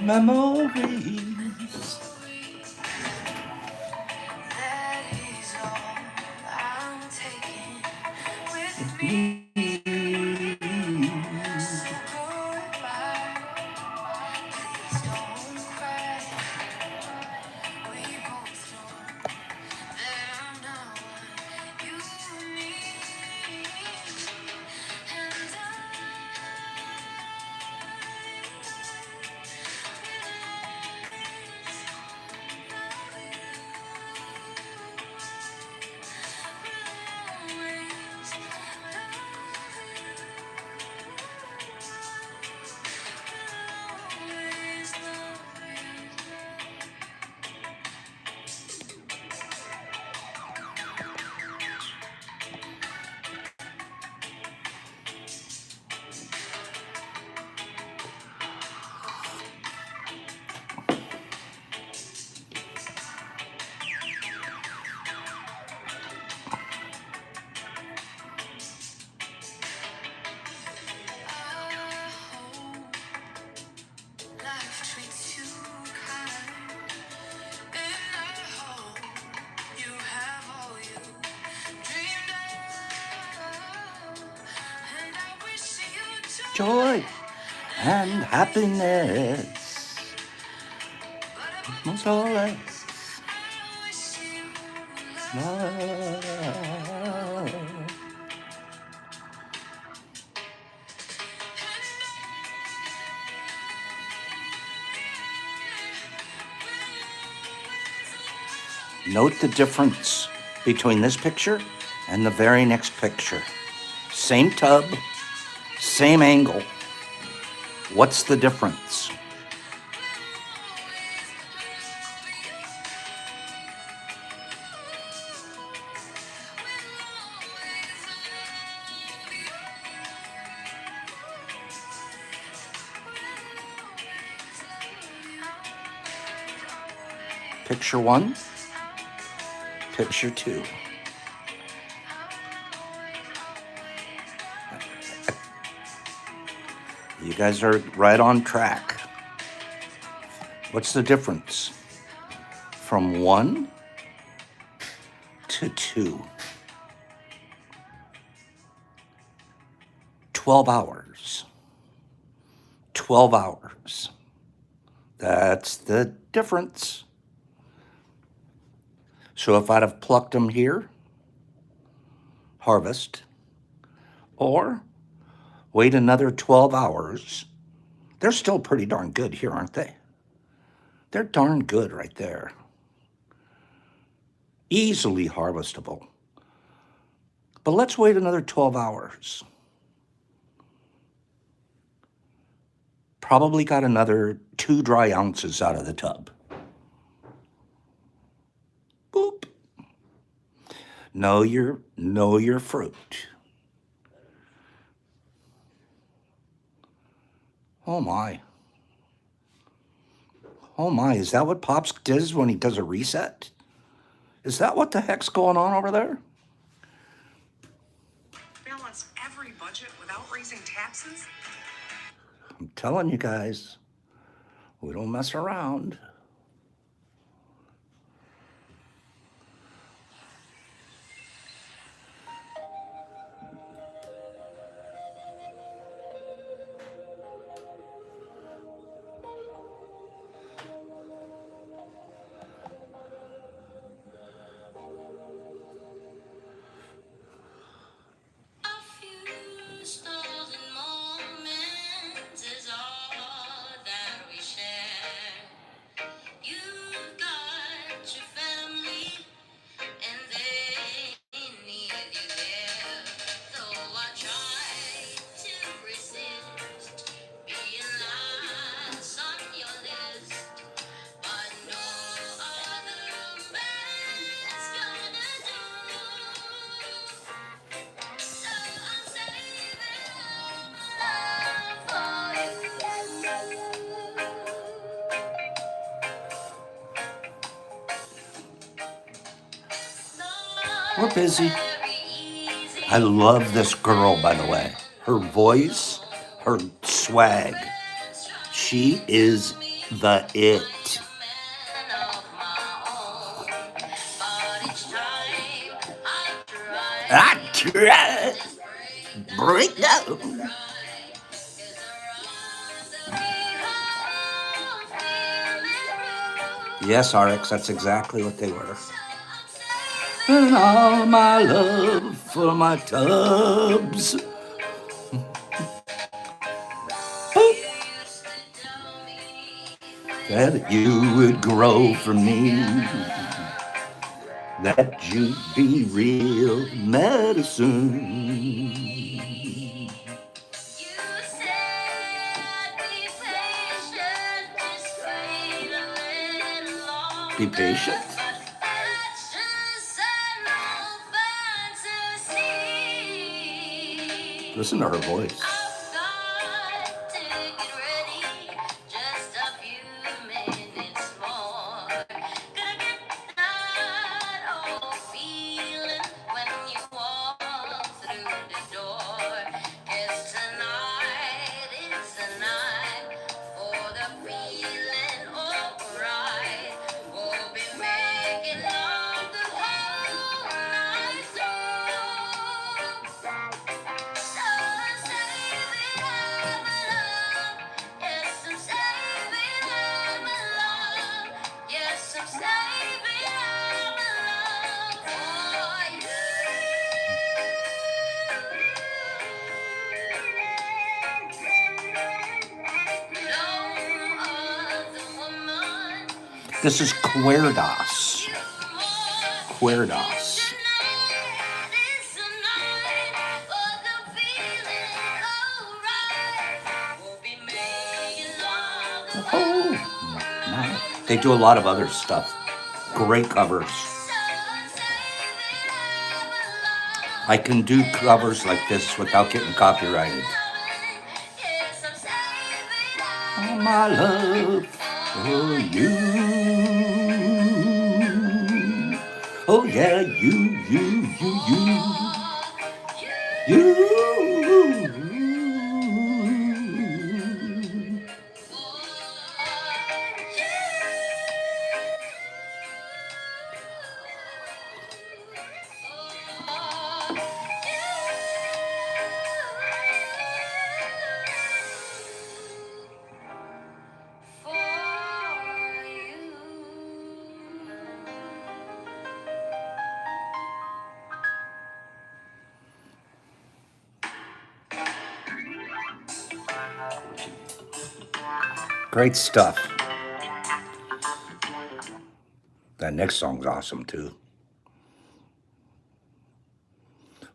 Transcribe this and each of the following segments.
memories. Joy and happiness. Most always love. Note the difference between this picture and the very next picture. Same tub, same angle. What's the difference? Picture one, picture two. You guys are right on track. What's the difference from 1 to 2? 12 hours. 12 hours. That's the difference. So if I'd have plucked them here, harvest, or wait another 12 hours, they're still pretty darn good here, aren't they? They're darn good right there. Easily harvestable. But let's wait another 12 hours. Probably got another 2 dry ounces out of the tub. Boop. Know your fruit. Oh my. Oh my, is that what Pops does when he does a reset? Is that what the heck's going on over there? Balance every budget without raising taxes? I'm telling you guys, we don't mess around. We're busy. I love this girl, by the way. Her voice, her swag. She is The It. I try break down. Yes, RX, that's exactly what they were. And all my love for my tubs. That you would grow for me. That you'd be real medicine. Be patient. Listen to her voice. This is Querdas. Querdas. Oh, my. They do a lot of other stuff. Great covers. I can do covers like this without getting copyrighted. Oh, my love for you. Oh yeah, you. Great stuff. That next song's awesome too.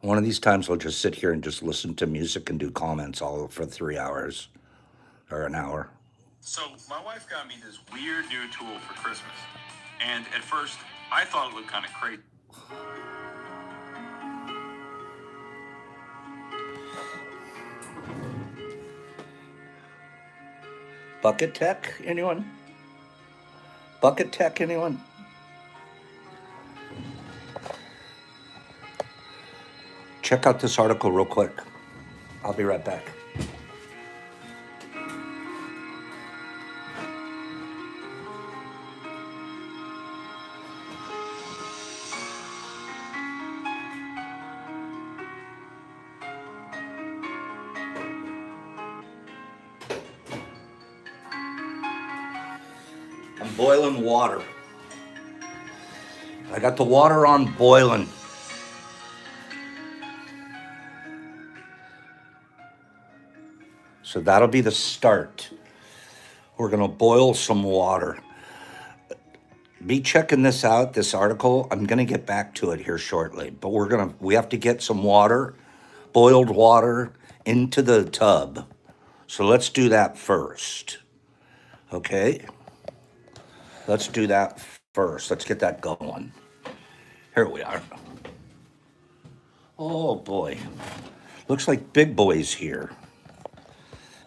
One of these times we'll just sit here and just listen to music and do comments all for 3 hours or an hour. So my wife got me this weird new tool for Christmas. And at first, I thought it looked kind of crazy. Bucket Tech, anyone? Bucket Tech, anyone? Check out this article real quick. I'll be right back. I'm boiling water. I got the water on boiling. So that'll be the start. We're gonna boil some water. Be checking this out, this article. I'm gonna get back to it here shortly, but we have to get some water, boiled water, into the tub. So let's do that first. Okay? Let's do that first. Let's get that going. Here we are. Oh boy. Looks like Big Boy's here.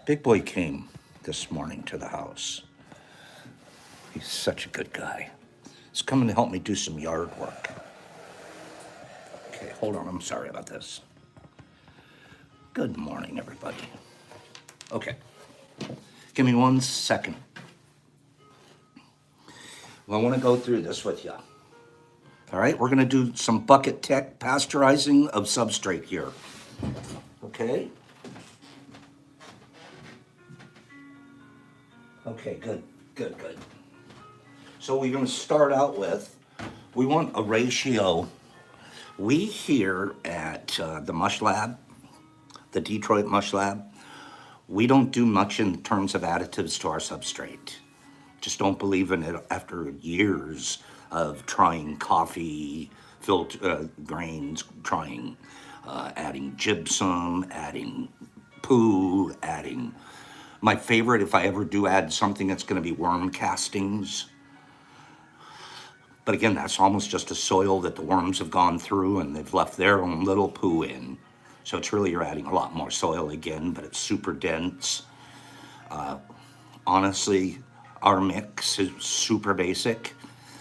Big Boy came this morning to the house. He's such a good guy. He's coming to help me do some yard work. Okay, hold on. I'm sorry about this. Good morning, everybody. Okay. Give me 1 second. Well, I want to go through this with you. All right, we're going to do some bucket tech pasteurizing of substrate here. Okay? Okay, good, good, good. So we're going to start out with, we want a ratio. We here at the Mush Lab, the Detroit Mush Lab, we don't do much in terms of additives to our substrate. Just don't believe in it after years of trying coffee, grains, trying adding gypsum, adding poo, adding. My favorite, if I ever do add something, it's going to be worm castings. But again, that's almost just a soil that the worms have gone through and they've left their own little poo in. So it's really, you're adding a lot more soil again, but it's super dense. Honestly, our mix is super basic.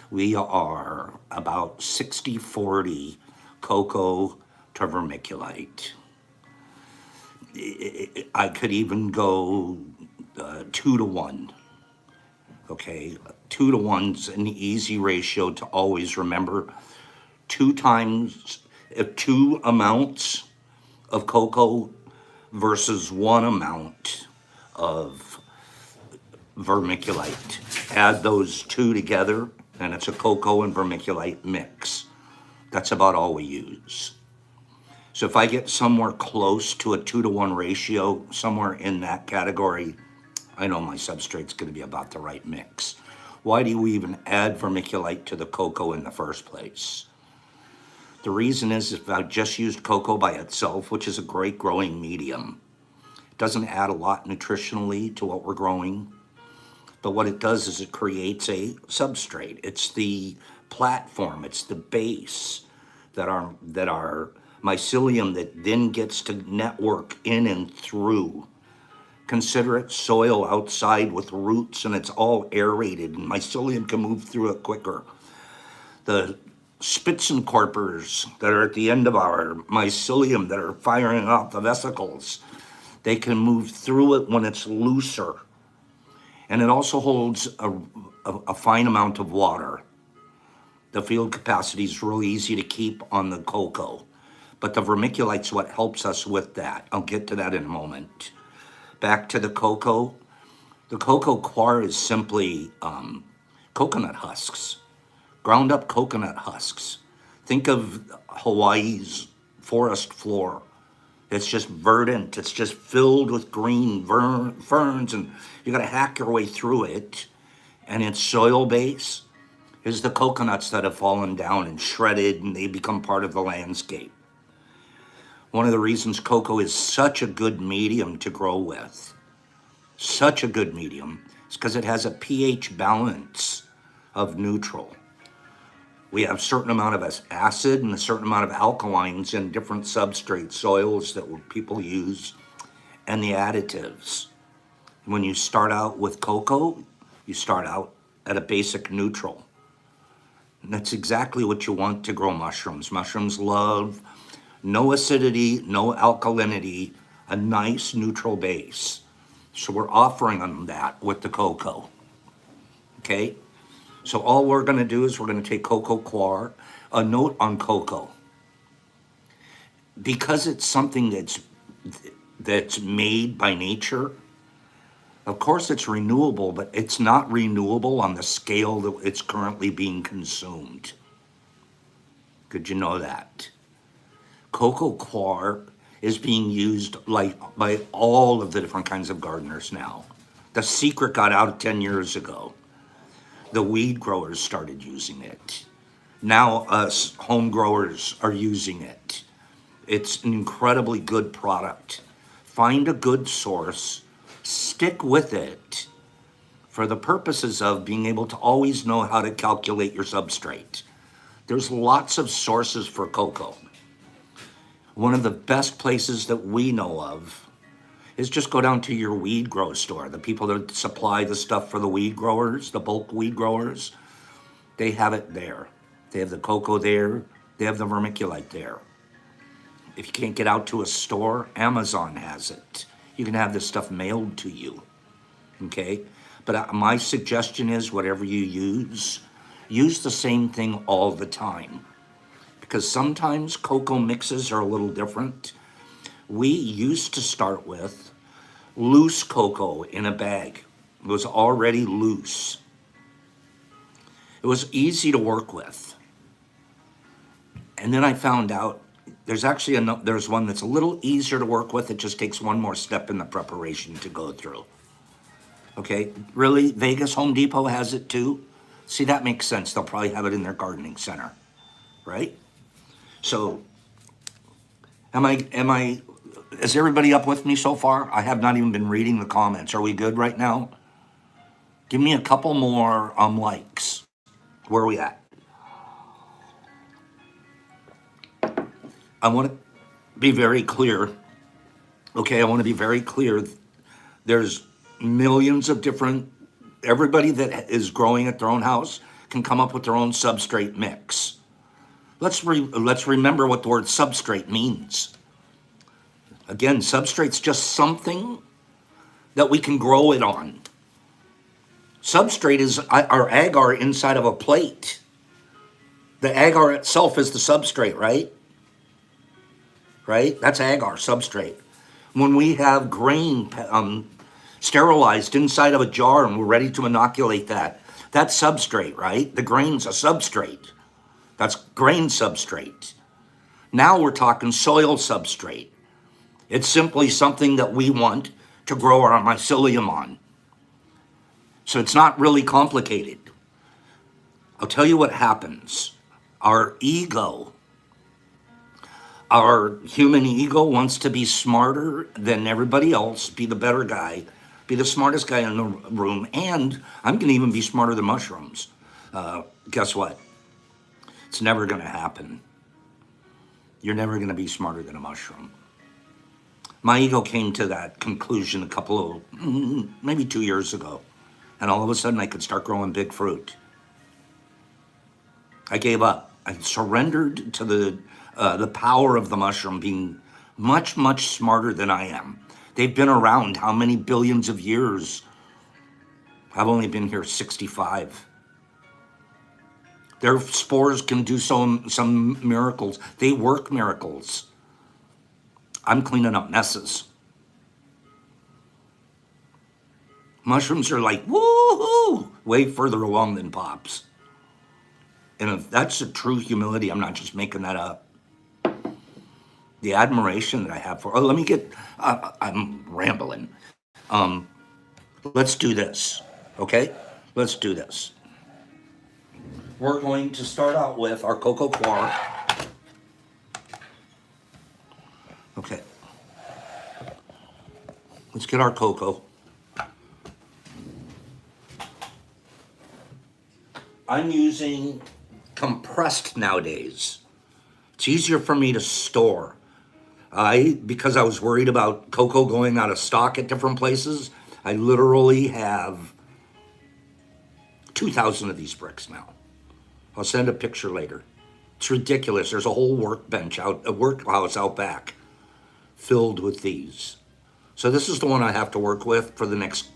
We are about 60-40 cocoa to vermiculite. I could even go 2-to-1. Okay, 2-to-1's an easy ratio to always remember. 2 amounts of cocoa versus 1 amount of vermiculite. Add those two together, and it's a cocoa and vermiculite mix. That's about all we use. So if I get somewhere close to a 2-to-1 ratio, somewhere in that category, I know my substrate's going to be about the right mix. Why do we even add vermiculite to the cocoa in the first place? The reason is if I just used cocoa by itself, which is a great growing medium, it doesn't add a lot nutritionally to what we're growing. But what it does is it creates a substrate. It's the platform, it's the base that our mycelium that then gets to network in and through. Consider it soil outside with roots and it's all aerated and mycelium can move through it quicker. The Spitzenkorpers that are at the end of our mycelium that are firing off the vesicles, they can move through it when it's looser. And it also holds a fine amount of water. The field capacity is really easy to keep on the cocoa. But the vermiculite's what helps us with that. I'll get to that in a moment. Back to the cocoa. The cocoa coir is simply coconut husks. Ground up coconut husks. Think of Hawaii's forest floor. It's just verdant. It's just filled with green ferns, and you got to hack your way through it. And its soil base is the coconuts that have fallen down and shredded, and they become part of the landscape. One of the reasons cocoa is such a good medium to grow with, such a good medium, is because it has a pH balance of neutral. We have a certain amount of acid and a certain amount of alkalines in different substrate soils that people use, and the additives. When you start out with cocoa, you start out at a basic neutral. And that's exactly what you want to grow mushrooms. Mushrooms love no acidity, no alkalinity, a nice neutral base. So we're offering them that with the cocoa. Okay? So all we're going to do is we're going to take cocoa coir. A note on cocoa. Because it's something that's made by nature, of course it's renewable, but it's not renewable on the scale that it's currently being consumed. Could you know that? Cocoa coir is being used like by all of the different kinds of gardeners now. The secret got out 10 years ago. The weed growers started using it. Now us home growers are using it. It's an incredibly good product. Find a good source, stick with it for the purposes of being able to always know how to calculate your substrate. There's lots of sources for cocoa. One of the best places that we know of is just go down to your weed grow store. The people that supply the stuff for the weed growers, the bulk weed growers, they have it there. They have the cocoa there. They have the vermiculite there. If you can't get out to a store, Amazon has it. You can have this stuff mailed to you, okay? But my suggestion is whatever you use, use the same thing all the time. Because sometimes cocoa mixes are a little different. We used to start with loose cocoa in a bag. It was already loose. It was easy to work with. And then I found out there's actually there's one that's a little easier to work with. It just takes one more step in the preparation to go through. Okay, really, Vegas Home Depot has it too. See, that makes sense. They'll probably have it in their gardening center, right? So, is everybody up with me so far? I have not even been reading the comments. Are we good right now? Give me a couple more likes. Where are we at? I want to be very clear. Okay, I want to be very clear. There's millions of different, everybody that is growing at their own house can come up with their own substrate mix. Let's remember what the word substrate means. Again, substrate's just something that we can grow it on. Substrate is our agar inside of a plate. The agar itself is the substrate, right? Right? That's agar, substrate. When we have grain sterilized inside of a jar and we're ready to inoculate that, that's substrate, right? The grain's a substrate. That's grain substrate. Now we're talking soil substrate. It's simply something that we want to grow our mycelium on. So it's not really complicated. I'll tell you what happens. Our ego, our human ego wants to be smarter than everybody else, be the better guy, be the smartest guy in the room, and I'm going to even be smarter than mushrooms. Guess what? It's never going to happen. You're never going to be smarter than a mushroom. My ego came to that conclusion a couple of, maybe 2 years ago. And all of a sudden I could start growing big fruit. I gave up. I surrendered to the power of the mushroom being much, much smarter than I am. They've been around how many billions of years? I've only been here 65. Their spores can do some miracles. They work miracles. I'm cleaning up messes. Mushrooms are like, woo-hoo, way further along than pops. And if that's a true humility, I'm not just making that up. The admiration that I have for, I'm rambling. Let's do this, okay? Let's do this. We're going to start out with our cocoa coir. Okay. Let's get our cocoa. I'm using compressed nowadays. It's easier for me to store. Because I was worried about cocoa going out of stock at different places, I literally have 2,000 of these bricks now. I'll send a picture later. It's ridiculous. There's a whole workhouse out back filled with these. So this is the one I have to work with for the next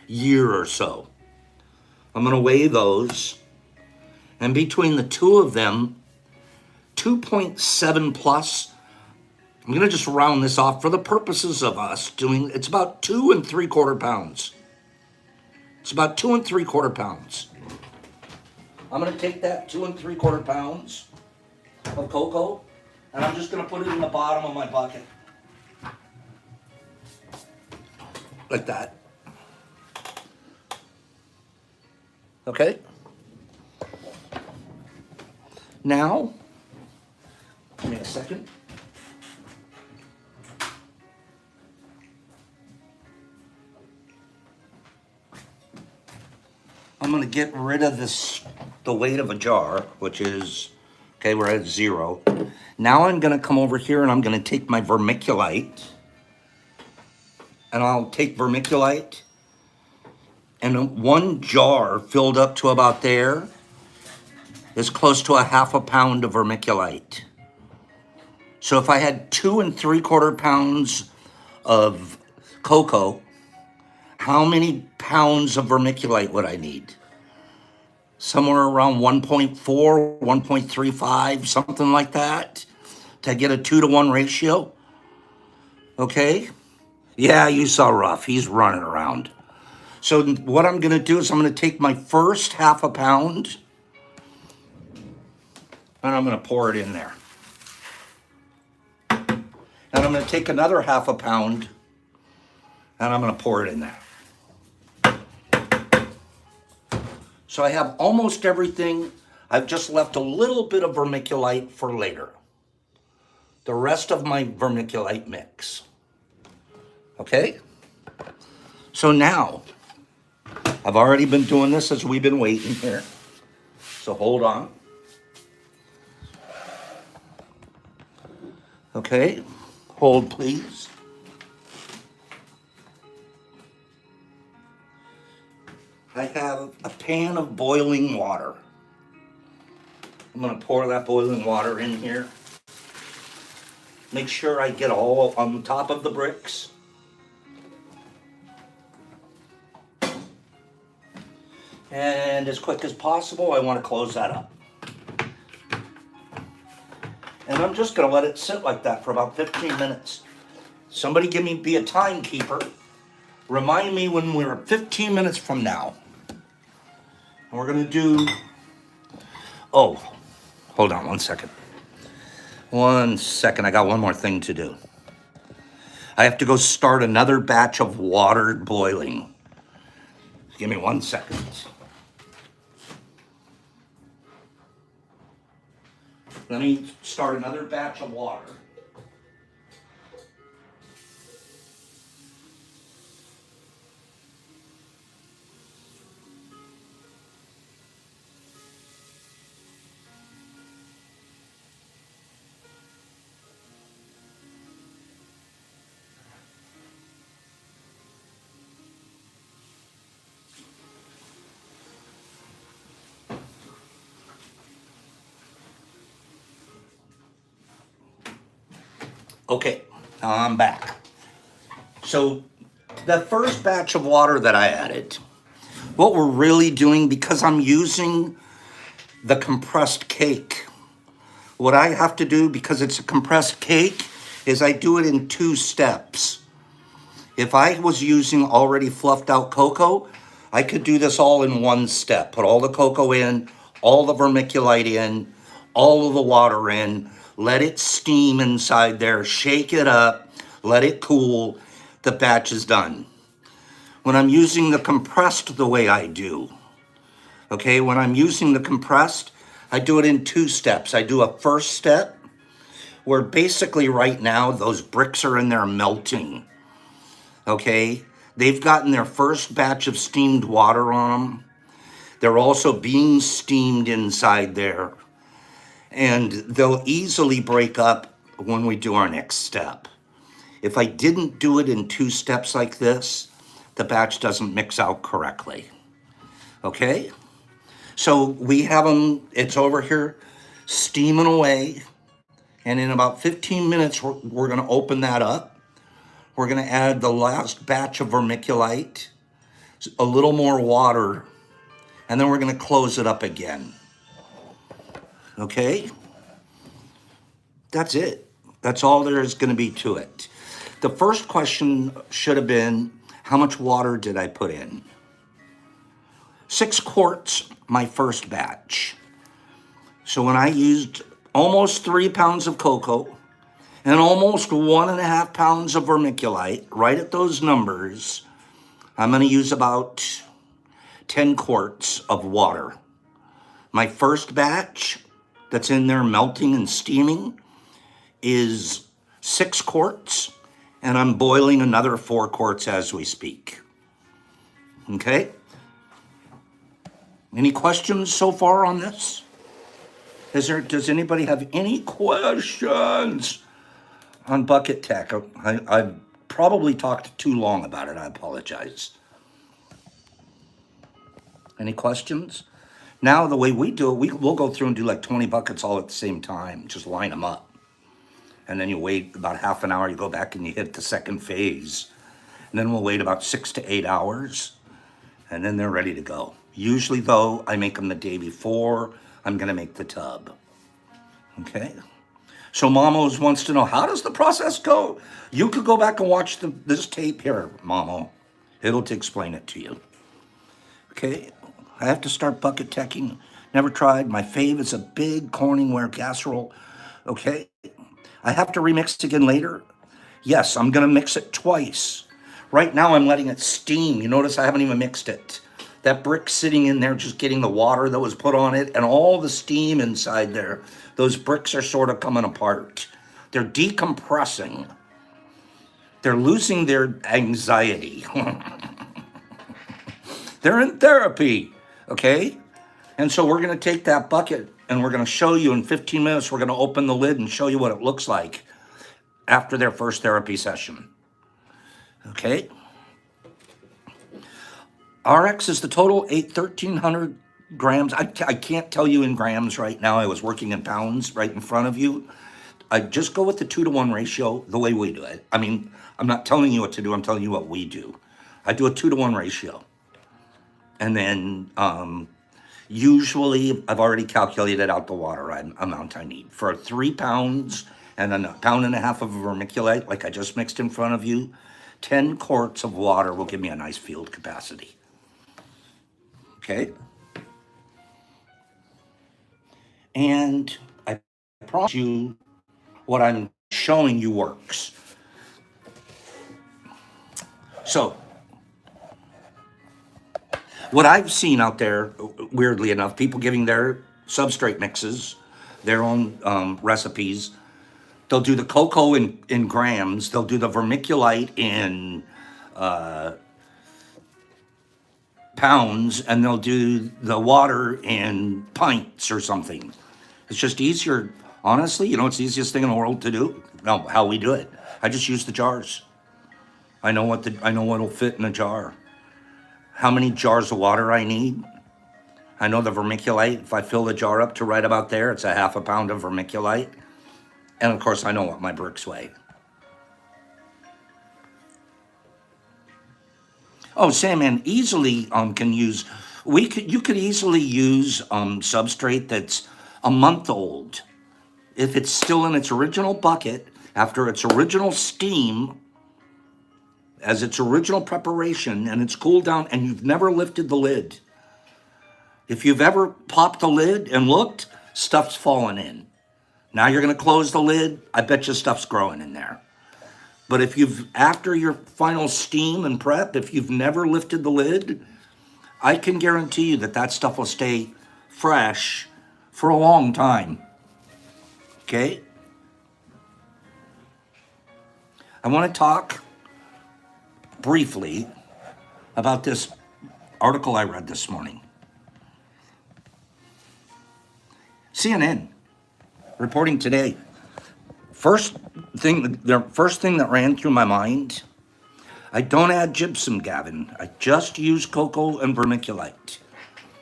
year or so. I'm going to weigh those. And between the two of them, 2.7 plus, I'm going to just round this off for the purposes of us doing, it's about 2 3/4 pounds. It's about 2 3/4 pounds. I'm going to take that 2 3/4 pounds of cocoa, and I'm just going to put it in the bottom of my bucket. Like that. Okay? Now, give me a second. I'm going to get rid of the weight of a jar, which is, okay, we're at 0. Now I'm going to come over here and I'm going to take my vermiculite. And I'll take vermiculite. And 1 jar filled up to about there is close to a half a pound of vermiculite. So if I had 2 3/4 pounds of cocoa, how many pounds of vermiculite would I need? somewhere around 1.4, 1.35, something like that, to get a 2-to-1 ratio. Okay? Yeah, you saw Ruff. He's running around. So what I'm going to do is I'm going to take my first half a pound and I'm going to pour it in there. And I'm going to take another half a pound and I'm going to pour it in there. So I have almost everything. I've just left a little bit of vermiculite for later. The rest of my vermiculite mix. Okay? So now, I've already been doing this as we've been waiting here. So hold on. Okay, hold please. I have a pan of boiling water. I'm gonna pour that boiling water in here. Make sure I get all on top of the bricks. And as quick as possible, I want to close that up. And I'm just gonna let it sit like that for about 15 minutes. Somebody be a timekeeper. Remind me when we're 15 minutes from now. And we're gonna do, oh, hold on 1 second. 1 second, I got one more thing to do. I have to go start another batch of water boiling. Give me 1 second. Let me start another batch of water. Okay, now I'm back. So the first batch of water that I added, what we're really doing, because I'm using the compressed cake, what I have to do, because it's a compressed cake, is I do it in 2 steps. If I was using already fluffed out cocoa, I could do this all in 1 step. Put all the cocoa in, all the vermiculite in, all of the water in, let it steam inside there, shake it up, let it cool, the batch is done. When I'm using the compressed the way I do, okay, when I'm using the compressed, I do it in 2 steps. I do a first step where basically right now those bricks are in there melting, okay? They've gotten their first batch of steamed water on them. They're also being steamed inside there. And they'll easily break up when we do our next step. If I didn't do it in 2 steps like this, the batch doesn't mix out correctly. Okay? So we have them, it's over here steaming away. And in about 15 minutes, we're gonna open that up. We're gonna add the last batch of vermiculite, a little more water, and then we're gonna close it up again. Okay? That's it. That's all there is going to be to it. The first question should have been, how much water did I put in? 6 quarts, my first batch. So when I used almost 3 pounds of cocoa and almost 1.5 pounds of vermiculite, right at those numbers, I'm going to use about 10 quarts of water. My first batch that's in there melting and steaming is 6 quarts, and I'm boiling another 4 quarts as we speak. Okay? Any questions so far on this? Does anybody have any questions on Bucket Tech? I've probably talked too long about it. I apologize. Any questions? Now, the way we do it, we'll go through and do like 20 buckets all at the same time. Just line them up. And then you wait about half an hour, you go back and you hit the second phase. And then we'll wait about 6 to 8 hours. And then they're ready to go. Usually, though, I make them the day before I'm going to make the tub. Okay? So Mamos wants to know, how does the process go? You could go back and watch this tape here, Mamo. It'll to explain it to you. Okay? I have to start bucket teching. Never tried. My fave is a big Corningware casserole. Okay? I have to remix again later. Yes, I'm going to mix it twice. Right now, I'm letting it steam. You notice I haven't even mixed it. That brick sitting in there, just getting the water that was put on it and all the steam inside there. Those bricks are sort of coming apart. They're decompressing. They're losing their anxiety. They're in therapy, okay? And so we're going to take that bucket and we're going to show you in 15 minutes, we're going to open the lid and show you what it looks like after their first therapy session. Okay? RX is the total 1,300 grams. I can't tell you in grams right now. I was working in pounds right in front of you. I just go with the 2-to-1 ratio the way we do it. I mean, I'm not telling you what to do. I'm telling you what we do. I do a 2-to-1 ratio. And then usually I've already calculated out the water amount I need. For 3 pounds and then 1.5 pounds of vermiculite, like I just mixed in front of you, 10 quarts of water will give me a nice field capacity. Okay? And I promise you what I'm showing you works. So, what I've seen out there, weirdly enough, people giving their substrate mixes, their own recipes. They'll do the cocoa in grams. They'll do the vermiculite in pounds, and they'll do the water in pints or something. It's just easier. Honestly, you know, it's the easiest thing in the world to do. No, how we do it. I just use the jars. I know what'll fit in a jar. How many jars of water I need. I know the vermiculite. If I fill the jar up to right about there, it's a 1/2 pound of vermiculite. And of course, I know what my bricks weigh. Oh, Sandman easily can use. You could easily use substrate that's a month old. If it's still in its original bucket after its original steam, as its original preparation, and it's cooled down, and you've never lifted the lid. If you've ever popped the lid and looked, stuff's fallen in. Now you're going to close the lid. I bet you stuff's growing in there. But if after your final steam and prep, if you've never lifted the lid, I can guarantee you that stuff will stay fresh for a long time. Okay? I want to talk briefly about this article I read this morning. CNN reporting today. First thing that ran through my mind, I don't add gypsum, Gavin. I just use cocoa and vermiculite.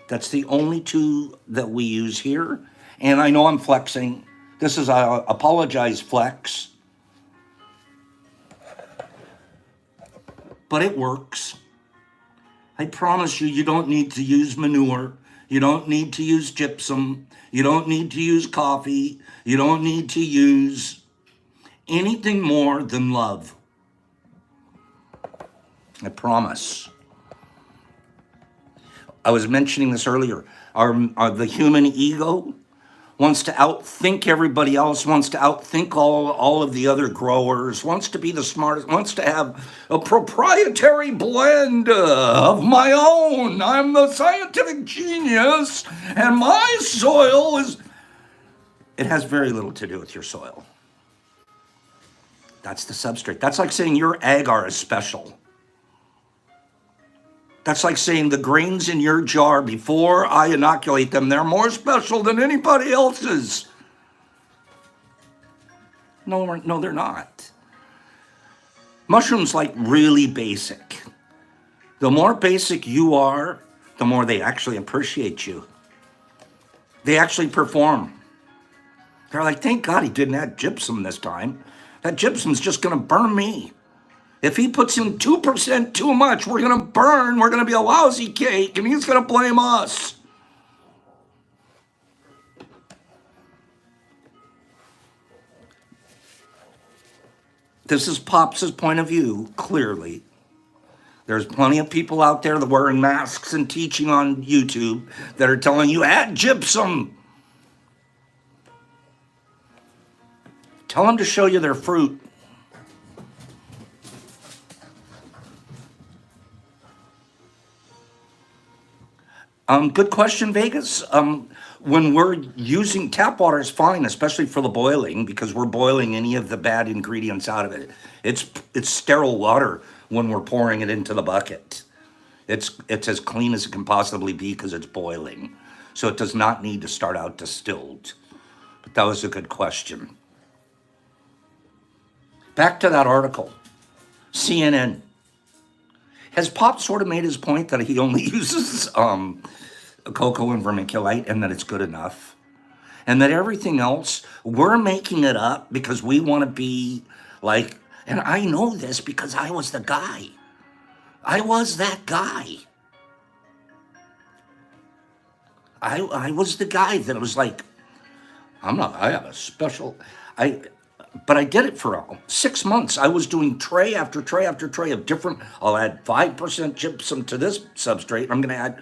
That's the only two that we use here. And I know I'm flexing. I apologize, flex. But it works. I promise you, you don't need to use manure. You don't need to use gypsum. You don't need to use coffee. You don't need to use anything more than love. I promise. I was mentioning this earlier. The human ego wants to outthink everybody else, wants to outthink all of the other growers, wants to be the smartest, wants to have a proprietary blend of my own. I'm the scientific genius, and my soil is... It has very little to do with your soil. That's the substrate. That's like saying your agar is special. That's like saying the grains in your jar before I inoculate them, they're more special than anybody else's. No, they're not. Mushrooms like really basic. The more basic you are, the more they actually appreciate you. They actually perform. They're like, thank God he didn't add gypsum this time. That gypsum's just going to burn me. If he puts in 2% too much, we're going to burn. We're going to be a lousy cake, and he's going to blame us. This is Pops' point of view, clearly. There's plenty of people out there that are wearing masks and teaching on YouTube that are telling you, add gypsum. Tell them to show you their fruit. Good question, Vegas. When we're using tap water is fine, especially for the boiling, because we're boiling any of the bad ingredients out of it. It's sterile water when we're pouring it into the bucket. It's as clean as it can possibly be because it's boiling. So it does not need to start out distilled. But that was a good question. Back to that article. CNN. Has Pop sort of made his point that he only uses cocoa and vermiculite and that it's good enough? And that everything else, we're making it up because we want to be like, and I know this because I was the guy. I was that guy. I was the guy that was like, I have a special, but I did it for 6 months. I was doing tray after tray after tray of different, I'll add 5% gypsum to this substrate. I'm going to add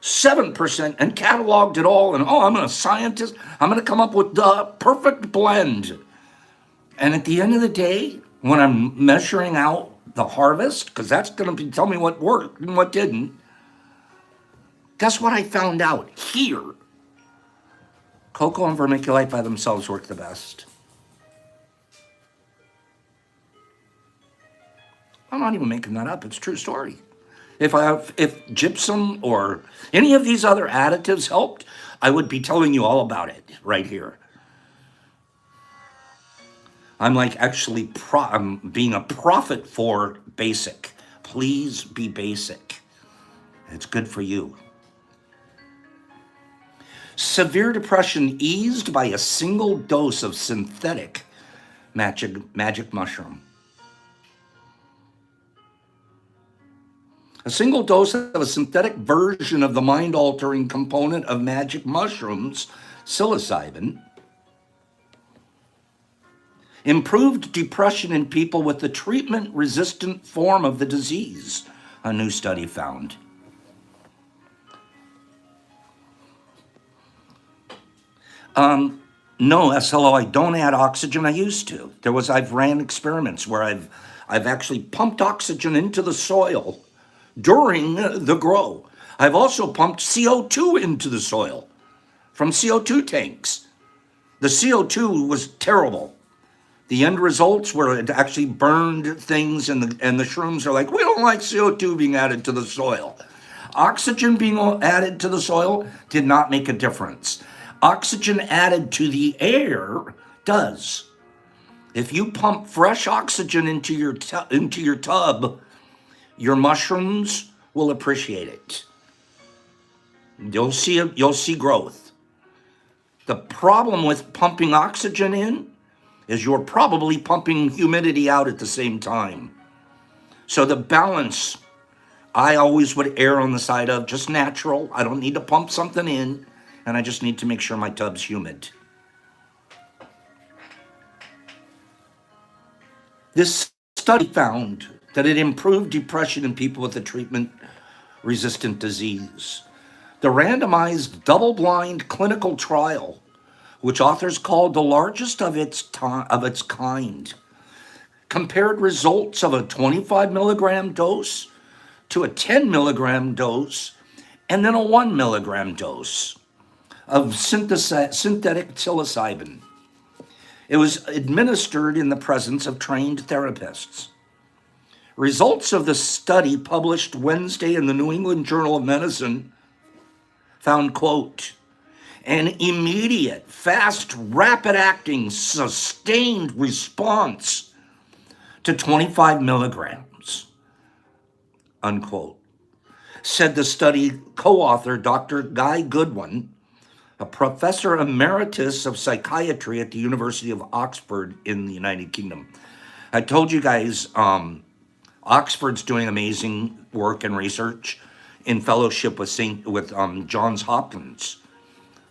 7% and cataloged it all. And I'm a scientist. I'm going to come up with the perfect blend. And at the end of the day, when I'm measuring out the harvest, because that's going to tell me what worked and what didn't, guess what I found out here? Cocoa and vermiculite by themselves work the best. I'm not even making that up. It's a true story. If gypsum or any of these other additives helped, I would be telling you all about it right here. I'm like actually I'm being a prophet for basic. Please be basic. It's good for you. Severe depression eased by a single dose of synthetic magic mushroom. A single dose of a synthetic version of the mind-altering component of magic mushrooms, psilocybin, improved depression in people with the treatment-resistant form of the disease, a new study found. No, SLO, I don't add oxygen. I used to. I've ran experiments where I've actually pumped oxygen into the soil during the grow. I've also pumped CO2 into the soil from CO2 tanks. The CO2 was terrible. The end results were it actually burned things, and the shrooms are like, we don't like CO2 being added to the soil. Oxygen being added to the soil did not make a difference. Oxygen added to the air does. If you pump fresh oxygen into your tub, your mushrooms will appreciate it. You'll see growth. The problem with pumping oxygen in is you're probably pumping humidity out at the same time. So the balance, I always would err on the side of just natural. I don't need to pump something in, and I just need to make sure my tub's humid. This study found that it improved depression in people with a treatment-resistant disease. The randomized double-blind clinical trial, which authors called the largest of its kind, compared results of a 25 milligram dose to a 10 milligram dose and then a 1 milligram dose of synthetic psilocybin. It was administered in the presence of trained therapists. Results of the study published Wednesday in the New England Journal of Medicine found, quote, an immediate, fast, rapid-acting, sustained response to 25 milligrams, unquote, said the study co-author, Dr. Guy Goodwin, a professor emeritus of psychiatry at the University of Oxford in the United Kingdom. I told you guys, Oxford's doing amazing work and research in fellowship with Johns Hopkins.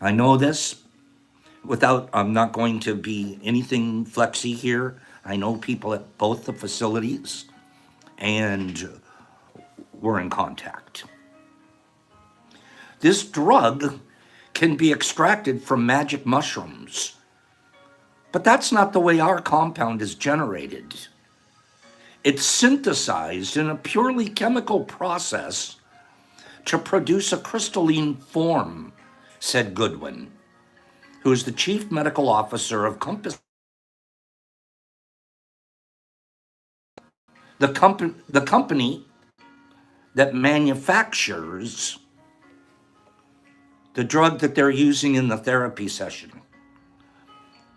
I know this without, I'm not going to be anything flexy here. I know people at both the facilities and we're in contact. This drug can be extracted from magic mushrooms, but that's not the way our compound is generated. It's synthesized in a purely chemical process to produce a crystalline form, said Goodwin, who is the chief medical officer of Compass. The company that manufactures the drug that they're using in the therapy session,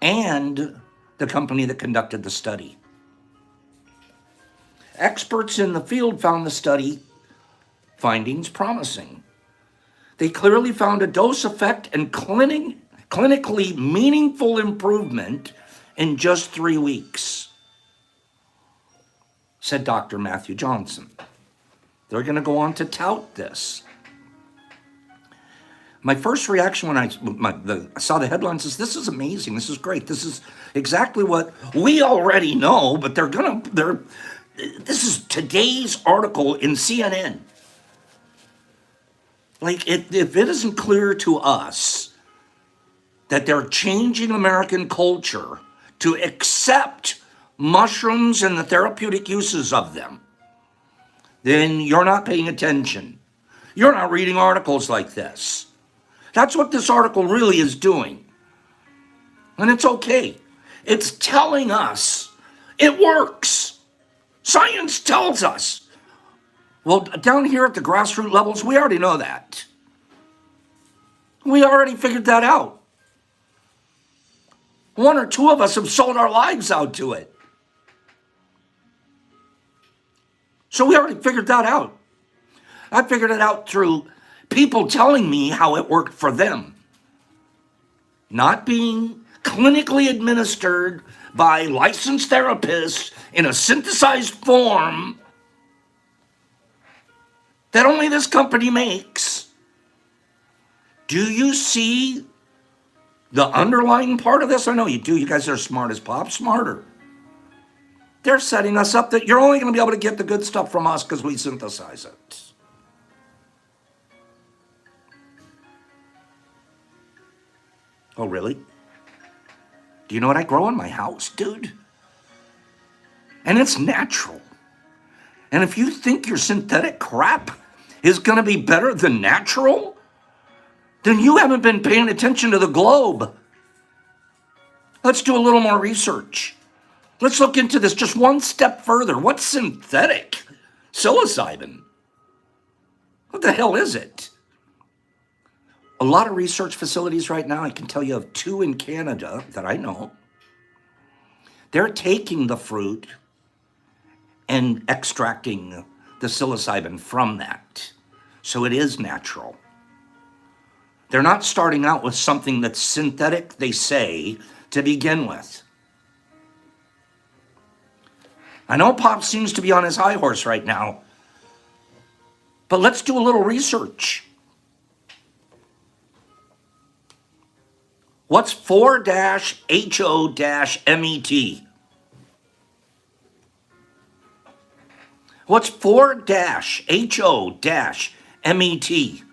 and the company that conducted the study. Experts in the field found the study findings promising. They clearly found a dose effect and clinically meaningful improvement in just 3 weeks, said Dr. Matthew Johnson. They're going to go on to tout this. My first reaction when I saw the headlines is, this is amazing, this is great, this is exactly what we already know, but this is today's article in CNN. Like, if it isn't clear to us that they're changing American culture to accept mushrooms and the therapeutic uses of them, then you're not paying attention. You're not reading articles like this. That's what this article really is doing. And it's okay. It's telling us it works. Science tells us. Well, down here at the grassroots levels, we already know that. We already figured that out. 1 or 2 of us have sold our lives out to it. So we already figured that out. I figured it out through people telling me how it worked for them. Not being clinically administered by licensed therapists in a synthesized form that only this company makes. Do you see the underlying part of this? I know you do. You guys are smart as pop, smarter. They're setting us up that you're only going to be able to get the good stuff from us because we synthesize it. Oh, really? Do you know what I grow in my house, dude? And it's natural. And if you think your synthetic crap is going to be better than natural, then you haven't been paying attention to the globe. Let's do a little more research. Let's look into this just one step further. What's synthetic psilocybin? What the hell is it? A lot of research facilities right now, I can tell you of 2 in Canada that I know. They're taking the fruit and extracting the psilocybin from that. So it is natural. They're not starting out with something that's synthetic, they say, to begin with. I know Pop seems to be on his high horse right now, but let's do a little research. What's 4-HO-MET? What's 4-HO-MET?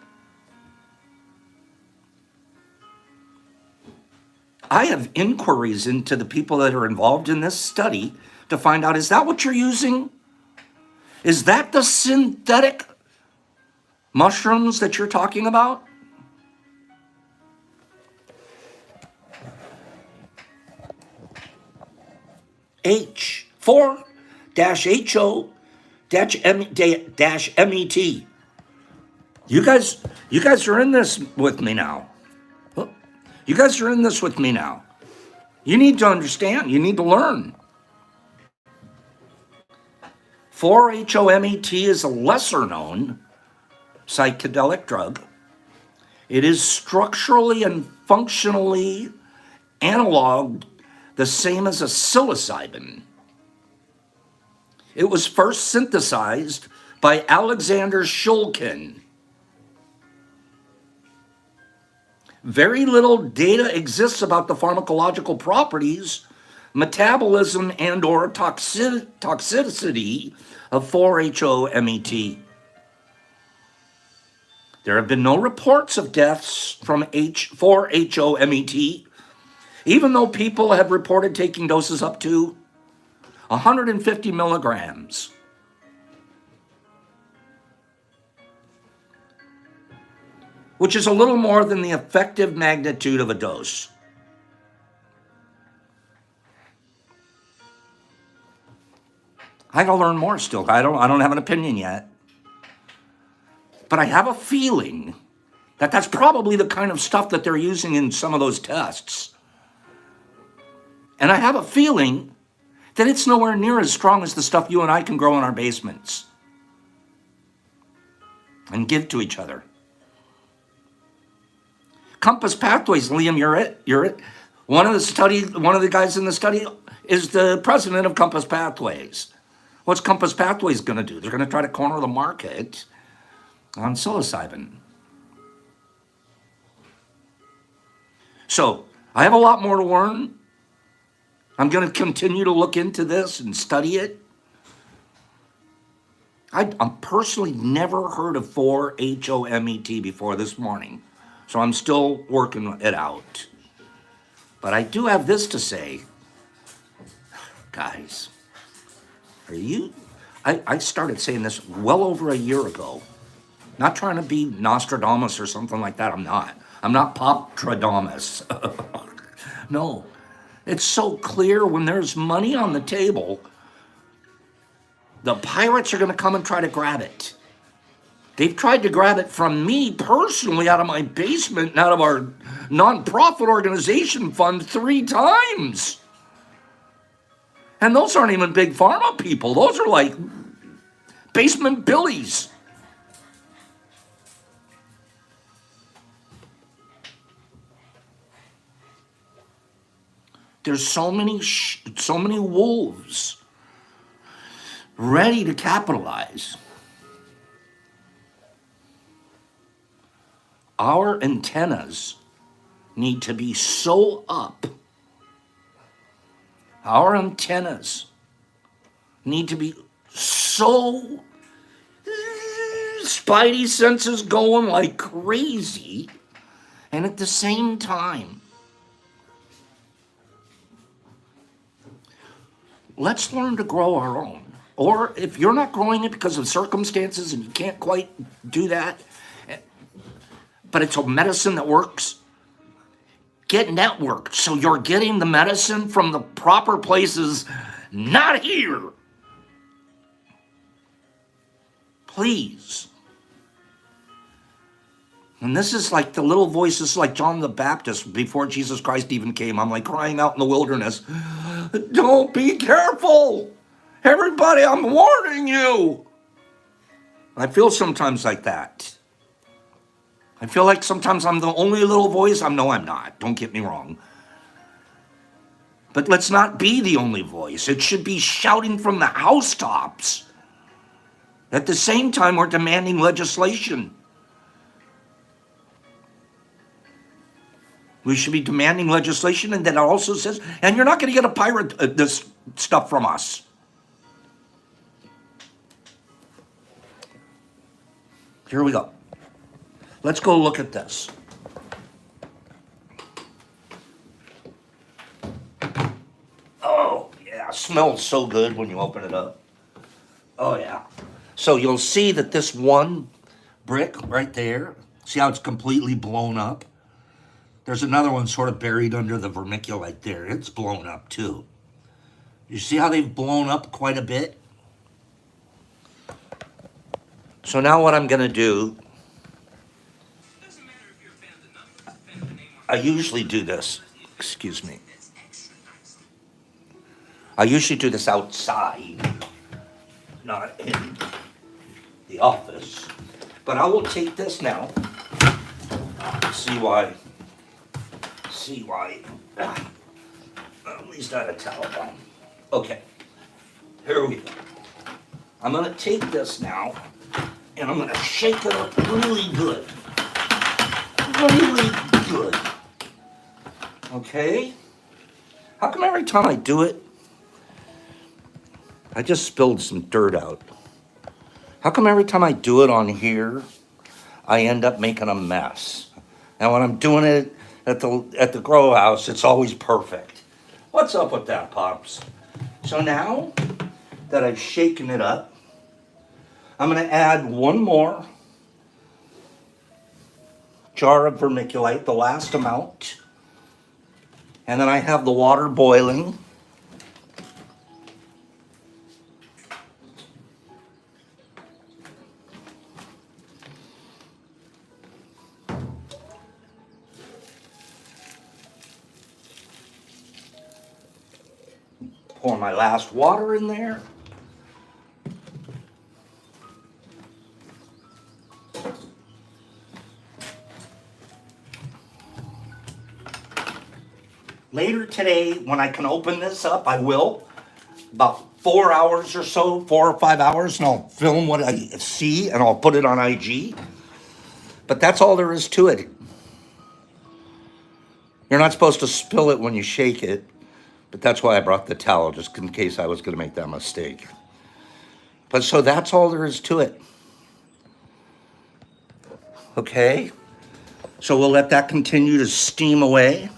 I have inquiries into the people that are involved in this study to find out, is that what you're using? Is that the synthetic mushrooms that you're talking about? H4-HO-MET. You guys are in this with me now. You guys are in this with me now. You need to understand. You need to learn. 4-HOMET is a lesser known psychedelic drug. It is structurally and functionally analog the same as a psilocybin. It was first synthesized by Alexander Shulkin. Very little data exists about the pharmacological properties, metabolism, and or toxicity of 4-HOMET. There have been no reports of deaths from 4-HOMET, even though people have reported taking doses up to 150 milligrams. Which is a little more than the effective magnitude of a dose. I gotta learn more still. I don't have an opinion yet. But I have a feeling that that's probably the kind of stuff that they're using in some of those tests. And I have a feeling that it's nowhere near as strong as the stuff you and I can grow in our basements and give to each other. Compass Pathways, Liam, you're it. One of the guys in the study is the president of Compass Pathways. What's Compass Pathways going to do? They're going to try to corner the market on psilocybin. So I have a lot more to learn. I'm going to continue to look into this and study it. I'm personally never heard of 4-HOMET before this morning. So I'm still working it out. But I do have this to say. Guys, I started saying this well over a year ago. Not trying to be Nostradamus or something like that. I'm not. I'm not Poptradamus. No. It's so clear when there's money on the table, the pirates are going to come and try to grab it. They've tried to grab it from me personally out of my basement and out of our nonprofit organization fund 3 times. And those aren't even big pharma people. Those are like basement billies. There's so many wolves ready to capitalize. Our antennas need to be so up. Our antennas need to be so spidey senses going like crazy. And at the same time, let's learn to grow our own. Or if you're not growing it because of circumstances and you can't quite do that, but it's a medicine that works, get networked so you're getting the medicine from the proper places, not here. Please. And this is like the little voices like John the Baptist before Jesus Christ even came. I'm like crying out in the wilderness. Don't be careful. Everybody, I'm warning you. I feel sometimes like that. I feel like sometimes I'm the only little voice. No, I'm not. Don't get me wrong. But let's not be the only voice. It should be shouting from the housetops. At the same time, we're demanding legislation. We should be demanding legislation, and then it also says, and you're not going to get a pirate this stuff from us. Here we go. Let's go look at this. Oh, yeah, smells so good when you open it up. Oh, yeah. So you'll see that this one brick right there, see how it's completely blown up? There's another one sort of buried under the vermiculite there. It's blown up too. You see how they've blown up quite a bit? So now what I'm going to do, I usually do this. Excuse me. I usually do this outside, not in the office. But I will take this now. See why. At least I had a towel on. Okay. Here we go. I'm gonna take this now and I'm gonna shake it up really good. Really good. Okay? How come every time I do it, I just spilled some dirt out? How come every time I do it on here, I end up making a mess? And when I'm doing it at the grow house, it's always perfect. What's up with that, Pops? So now that I've shaken it up, I'm gonna add one more jar of vermiculite, the last amount. And then I have the water boiling. Pour my last water in there. Later today, when I can open this up, I will. About 4 hours or so, 4 or 5 hours, and I'll film what I see and I'll put it on IG. But that's all there is to it. You're not supposed to spill it when you shake it, but that's why I brought the towel, just in case I was going to make that mistake. But so that's all there is to it. Okay? So we'll let that continue to steam away.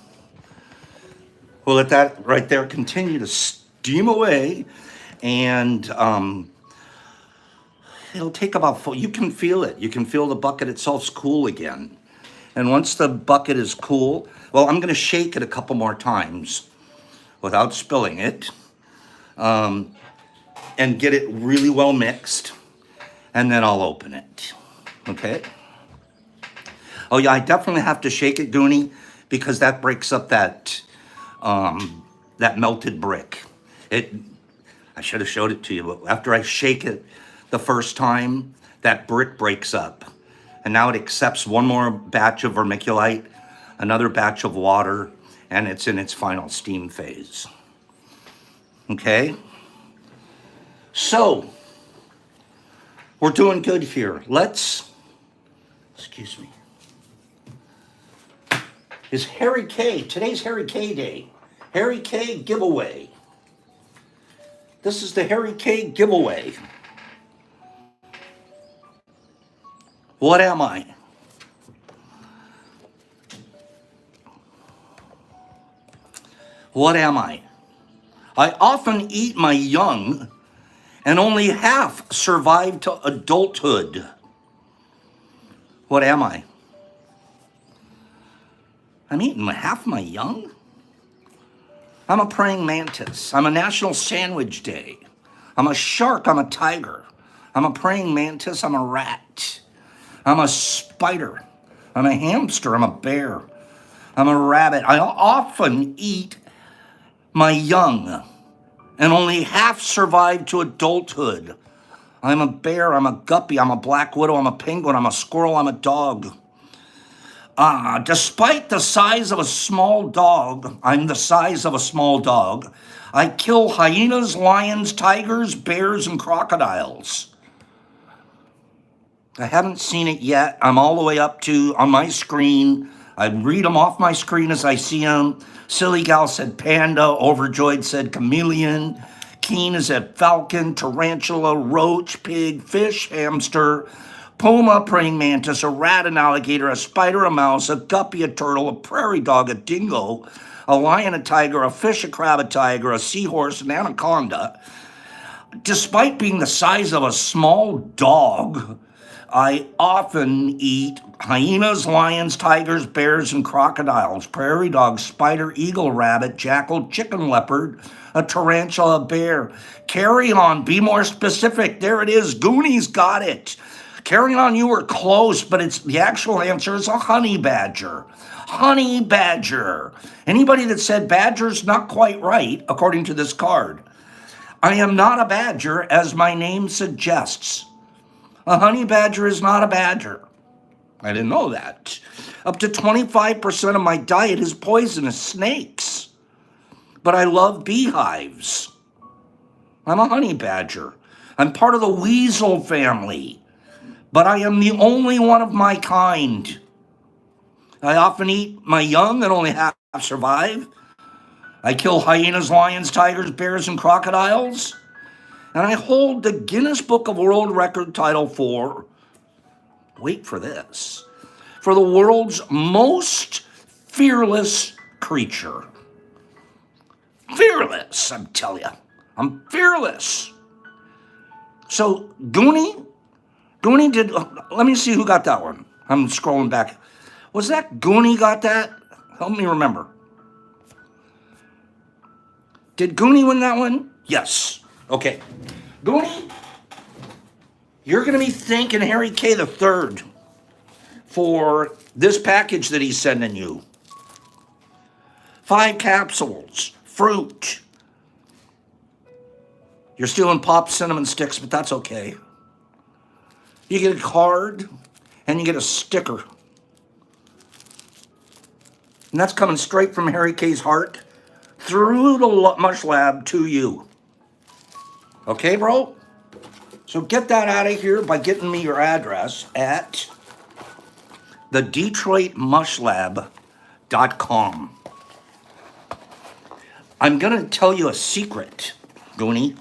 We'll let that right there continue to steam away, and it'll take about you can feel it. You can feel the bucket itself's cool again. And once the bucket is cool, well, I'm going to shake it a couple more times without spilling it, and get it really well mixed, and then I'll open it. Okay? Oh yeah, I definitely have to shake it, Goonie, because that breaks up that melted brick. I should have showed it to you, but after I shake it the first time, that brick breaks up. And now it accepts one more batch of vermiculite, another batch of water, and it's in its final steam phase. Okay? So, we're doing good here. Excuse me. Is Harry K. Today's Harry K. Day. Harry K. giveaway. This is the Harry K. giveaway. What am I? What am I? I often eat my young, and only half survive to adulthood. What am I? I'm eating half my young? I'm a praying mantis. I'm a National Sandwich Day. I'm a shark. I'm a tiger. I'm a praying mantis. I'm a rat. I'm a spider. I'm a hamster. I'm a bear. I'm a rabbit. I often eat my young, and only half survive to adulthood. I'm a bear. I'm a guppy. I'm a black widow. I'm a penguin. I'm a squirrel. I'm a dog. Despite the size of a small dog, I'm the size of a small dog. I kill hyenas, lions, tigers, bears, and crocodiles. I haven't seen it yet. I'm all the way up to, on my screen, I read them off my screen as I see them. Silly Gal said panda, Overjoyed said chameleon, Keen said falcon, tarantula, roach, pig, fish, hamster, puma, praying mantis, a rat, an alligator, a spider, a mouse, a guppy, a turtle, a prairie dog, a dingo, a lion, a tiger, a fish, a crab, a tiger, a seahorse, an anaconda. Despite being the size of a small dog, I often eat hyenas, lions, tigers, bears, and crocodiles, prairie dog, spider, eagle, rabbit, jackal, chicken, leopard, a tarantula, a bear. Carry on, be more specific. There it is. Goonies got it. Carry on, you were close, but the actual answer is a honey badger. Honey badger. Anybody that said badger's not quite right, according to this card. I am not a badger, as my name suggests. A honey badger is not a badger. I didn't know that. Up to 25% of my diet is poisonous snakes. But I love beehives. I'm a honey badger. I'm part of the weasel family, but I am the only one of my kind. I often eat my young and only half survive. I kill hyenas, lions, tigers, bears, and crocodiles. And I hold the Guinness Book of World Record title for, wait for this, for the world's most fearless creature. Fearless, I'm telling you. I'm fearless. So, Goonie did, let me see who got that one. I'm scrolling back. Was that Goonie got that? Help me remember. Did Goonie win that one? Yes. Okay. Goonie, you're going to be thanking Harry K. the Third for this package that he's sending you. 5 capsules, fruit. You're stealing Pop cinnamon sticks, but that's okay. You get a card and you get a sticker. And that's coming straight from Harry K's heart through the Mush Lab to you. Okay, bro? So get that out of here by getting me your address at the DetroitMushLab.com. I'm going to tell you a secret, Goonie.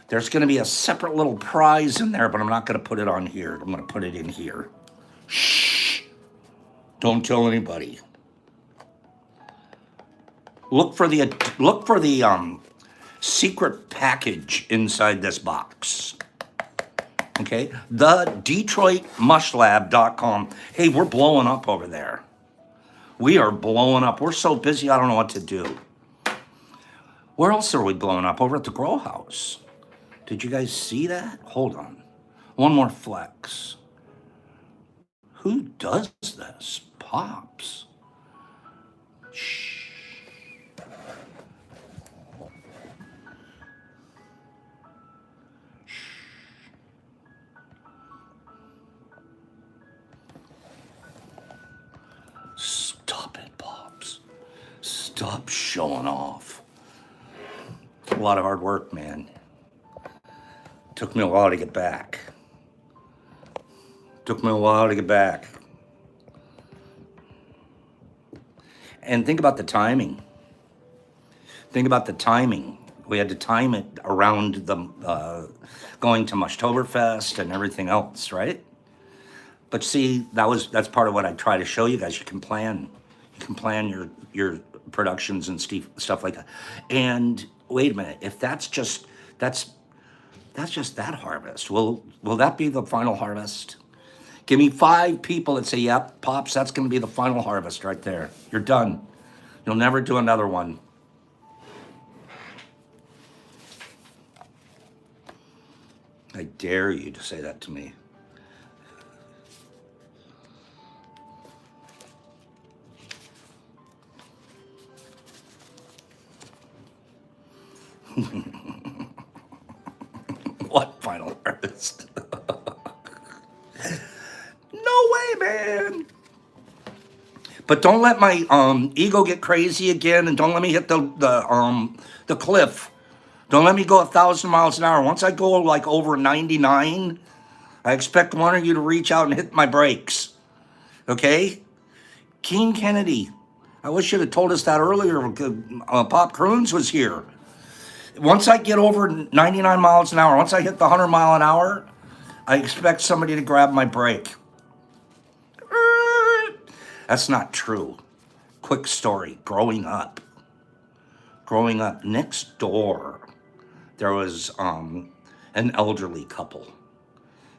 There's going to be a separate little prize in there, but I'm not going to put it on here. I'm going to put it in here. Shh. Don't tell anybody. Look for the secret package inside this box. Okay? The DetroitMushLab.com. Hey, we're blowing up over there. We are blowing up. We're so busy, I don't know what to do. Where else are we blowing up? Over at the Grow House. Did you guys see that? Hold on. One more flex. Who does this? Pops. Shh. Stop it, Pops. Stop showing off. It's a lot of hard work, man. Took me a while to get back. And think about the timing. We had to time it around the going to Mushtoberfest and everything else, right? But see, that's part of what I try to show you guys. You can plan your productions and stuff like that. And wait a minute, if that's just that harvest, will that be the final harvest? Give me 5 people that say, yep, Pops, that's going to be the final harvest right there. You're done. You'll never do another one. I dare you to say that to me. What final harvest? No way, man. But don't let my ego get crazy again, and don't let me hit the cliff. Don't let me go 1,000 miles an hour. Once I go like over 99, I expect one of you to reach out and hit my brakes. Okay? Keen Kennedy. I wish you'd have told us that earlier. Pop Croons was here. Once I get over 99 miles an hour, once I hit the 100 mile an hour, I expect somebody to grab my brake. That's not true. Quick story. Growing up next door, there was an elderly couple,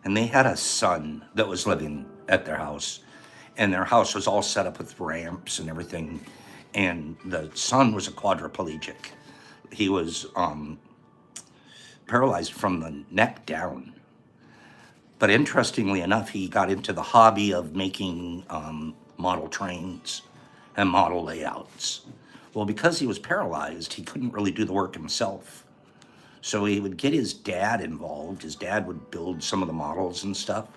and they had a son that was living at their house, and their house was all set up with ramps and everything, and the son was a quadriplegic. He was paralyzed from the neck down. But interestingly enough, he got into the hobby of making model trains and model layouts. Well, because he was paralyzed, he couldn't really do the work himself. So he would get his dad involved. His dad would build some of the models and stuff.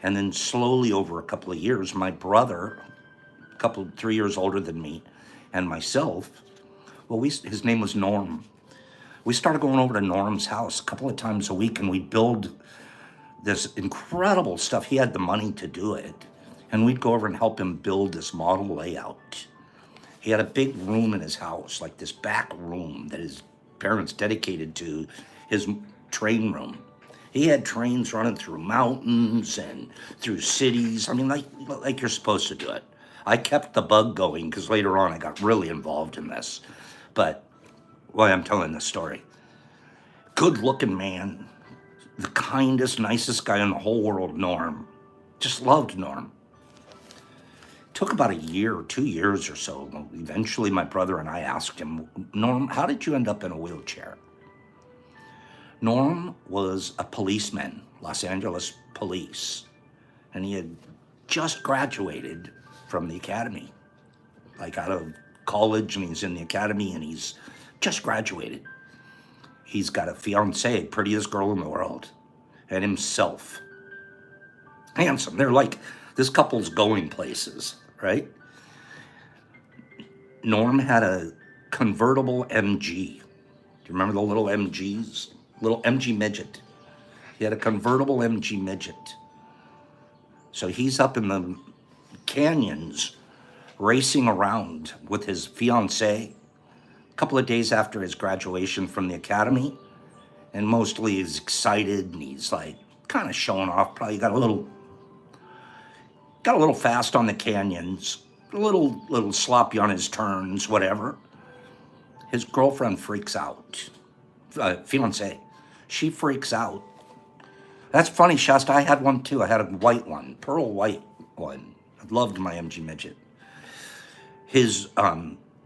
And then slowly over a couple of years, my brother, 3 years older than me, and myself, his name was Norm. We started going over to Norm's house a couple of times a week, and we'd build this incredible stuff. He had the money to do it. And we'd go over and help him build this model layout. He had a big room in his house, like this back room that his parents dedicated to his train room. He had trains running through mountains and through cities. I mean, like you're supposed to do it. I kept the bug going because later on I got really involved in this. But why I'm telling this story. Good looking man, the kindest, nicest guy in the whole world, Norm. Just loved Norm. Took about a year or 2 years or so. Eventually, my brother and I asked him, Norm, how did you end up in a wheelchair? Norm was a policeman, Los Angeles Police, and he had just graduated from the academy, like out of college, and he's in the academy, and he's just graduated. He's got a fiancée, prettiest girl in the world, and himself. Handsome. They're like, this couple's going places, right? Norm had a convertible MG. Do you remember the little MGs? Little MG midget. He had a convertible MG midget. So he's up in the canyons racing around with his fiancée a couple of days after his graduation from the academy. And mostly he's excited and he's like kind of showing off. Probably got a little fast on the canyons, a little sloppy on his turns, whatever. His girlfriend freaks out, fiance. She freaks out. That's funny, Shasta. I had one too. I had a white one, pearl white one. I loved my MG midget. His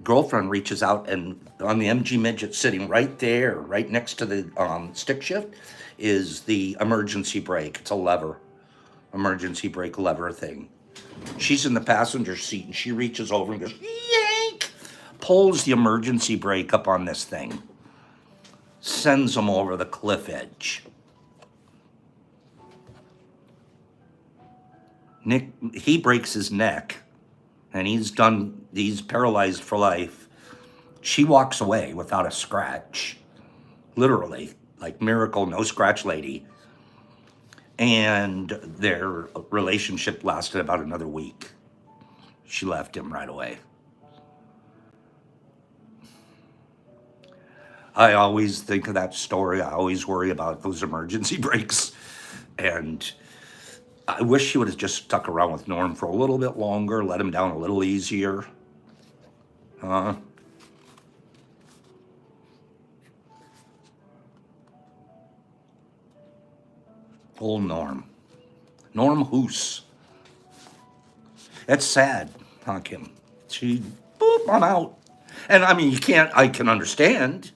girlfriend reaches out, and on the MG midget sitting right there, right next to the stick shift, is the emergency brake. It's a lever. Emergency brake lever thing. She's in the passenger seat and she reaches over and goes, yank! Pulls the emergency brake up on this thing. Sends him over the cliff edge. Nick, he breaks his neck and he's paralyzed for life. She walks away without a scratch. Literally, like miracle, no scratch lady. And their relationship lasted about another week. She left him right away. I always think of that story. I always worry about those emergency brakes. And I wish she would have just stuck around with Norm for a little bit longer, let him down a little easier. Old Norm. Norm Hoos. It's sad, huh, Kim? Boop, I'm out. And I mean, I can understand.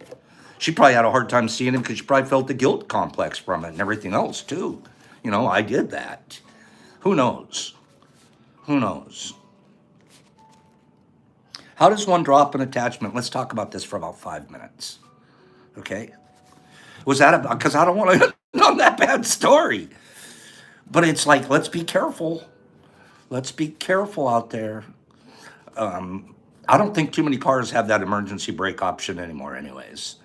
She probably had a hard time seeing him because she probably felt the guilt complex from it and everything else, too. You know, I did that. Who knows? Who knows? How does one drop an attachment? Let's talk about this for about 5 minutes. Okay? Was that because I don't want to on that bad story. But it's like, let's be careful. Let's be careful out there. I don't think too many cars have that emergency brake option anymore anyways.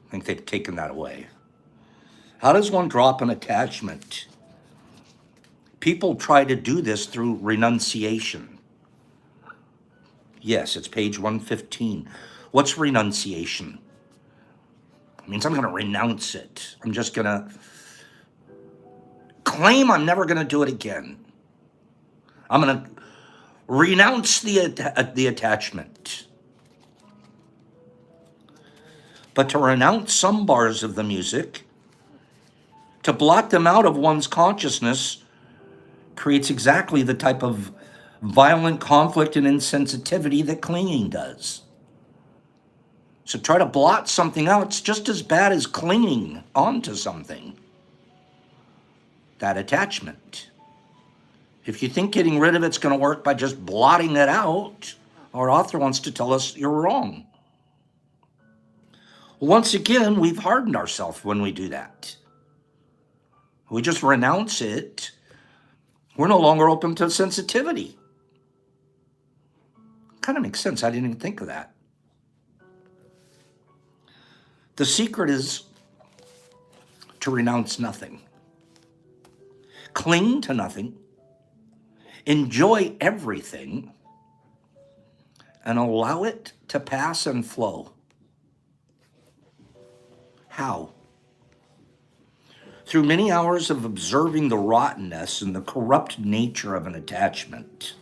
I think they've taken that away. How does one drop an attachment? People try to do this through renunciation. Yes, it's page 115. What's renunciation? It means I'm going to renounce it. I'm just going to claim I'm never going to do it again. I'm going to renounce the attachment. But to renounce some bars of the music, to blot them out of one's consciousness, creates exactly the type of violent conflict and insensitivity that clinging does. So try to blot something out. It's just as bad as clinging onto something. That attachment. If you think getting rid of it's going to work by just blotting it out, our author wants to tell us you're wrong. Once again, we've hardened ourselves when we do that. We just renounce it. We're no longer open to sensitivity. Kind of makes sense. I didn't even think of that. The secret is to renounce nothing, cling to nothing, enjoy everything, and allow it to pass and flow. How? Through many hours of observing the rottenness and the corrupt nature of an attachment.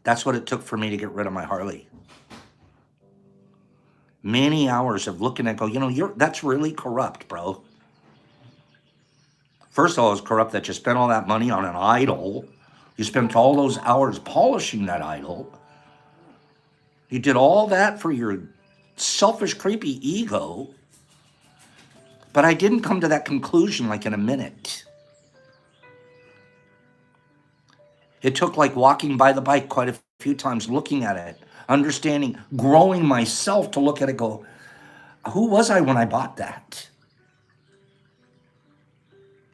That's what it took for me to get rid of my Harley. Many hours of looking at it, go, that's really corrupt, bro. First of all, it's corrupt that you spent all that money on an idol. You spent all those hours polishing that idol. You did all that for your selfish, creepy ego. But I didn't come to that conclusion like in a minute. It took like walking by the bike quite a few times, looking at it, understanding, growing myself to look at it, go, who was I when I bought that?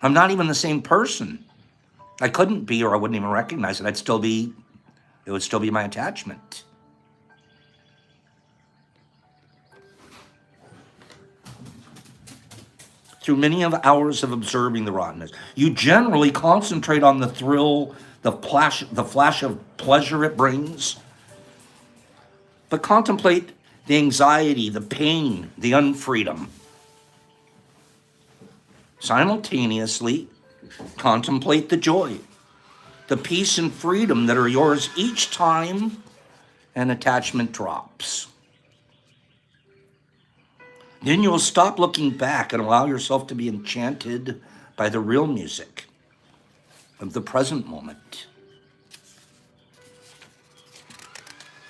I'm not even the same person. I couldn't be, or I wouldn't even recognize it. It would still be my attachment. Through many of hours of observing the rottenness, you generally concentrate on the thrill, the flash of pleasure it brings, but contemplate the anxiety, the pain, the unfreedom. Simultaneously, contemplate the joy, the peace and freedom that are yours each time an attachment drops. Then you'll stop looking back and allow yourself to be enchanted by the real music of the present moment.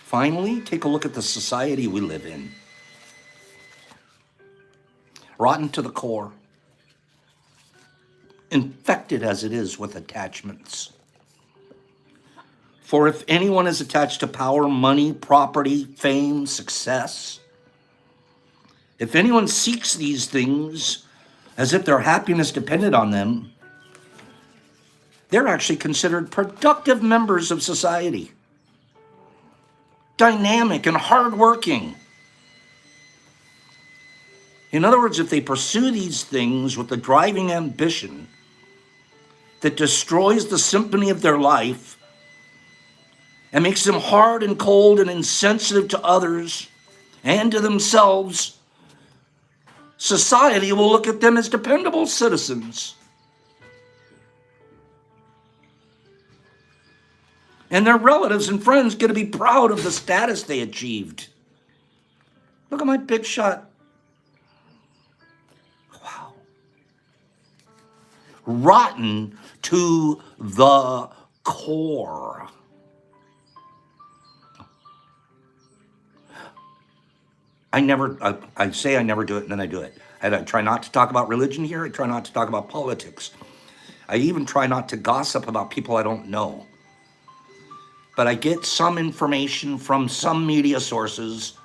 Finally, take a look at the society we live in. Rotten to the core. Infected as it is with attachments. For if anyone is attached to power, money, property, fame, success, if anyone seeks these things as if their happiness depended on them, they're actually considered productive members of society. Dynamic and hardworking. In other words, if they pursue these things with the driving ambition that destroys the symphony of their life and makes them hard and cold and insensitive to others and to themselves, society will look at them as dependable citizens. And their relatives and friends get to be proud of the status they achieved. Look at my big shot. Wow. Rotten to the core. I say I never do it, and then I do it. I try not to talk about religion here. I try not to talk about politics. I even try not to gossip about people I don't know. But I get some information from some media sources.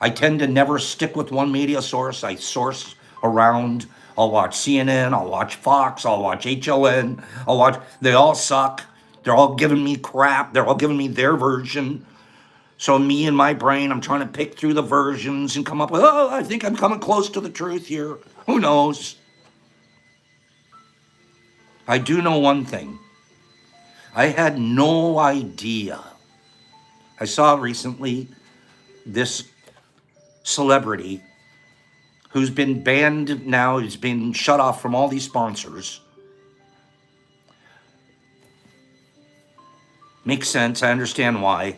I tend to never stick with one media source. I source around. I'll watch CNN, I'll watch Fox, I'll watch HLN, they all suck. They're all giving me crap. They're all giving me their version. So me and my brain, I'm trying to pick through the versions and come up with, I think I'm coming close to the truth here. Who knows? I do know one thing. I had no idea. I saw recently this celebrity who's been banned now, he's been shut off from all these sponsors. Makes sense, I understand why.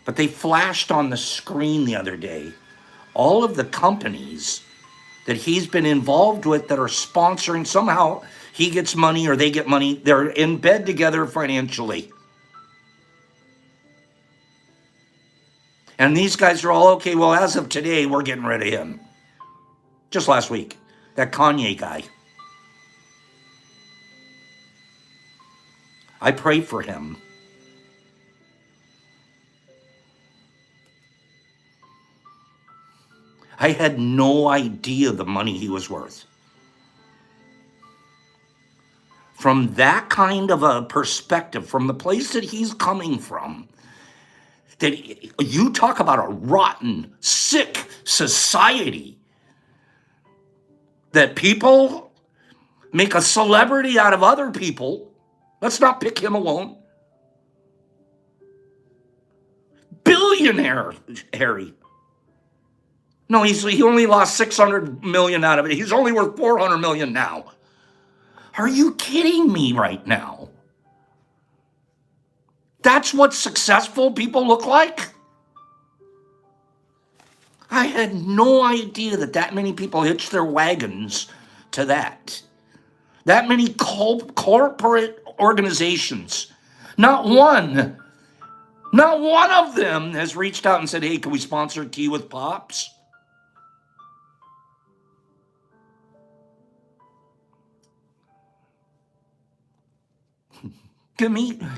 But they flashed on the screen the other day all of the companies that he's been involved with that are sponsoring. Somehow he gets money or they get money. They're in bed together financially. And these guys are all, okay, well, as of today, we're getting rid of him. Just last week, that Kanye guy. I pray for him. I had no idea the money he was worth. From that kind of a perspective, from the place that he's coming from, that you talk about a rotten, sick society, that people make a celebrity out of other people. Let's not pick him alone. Billionaire Harry. No, he only lost 600 million out of it. He's only worth 400 million now. Are you kidding me right now? That's what successful people look like? I had no idea that many people hitch their wagons to that. That many corporate organizations. Not one of them has reached out and said, hey, can we sponsor Tea with Pops?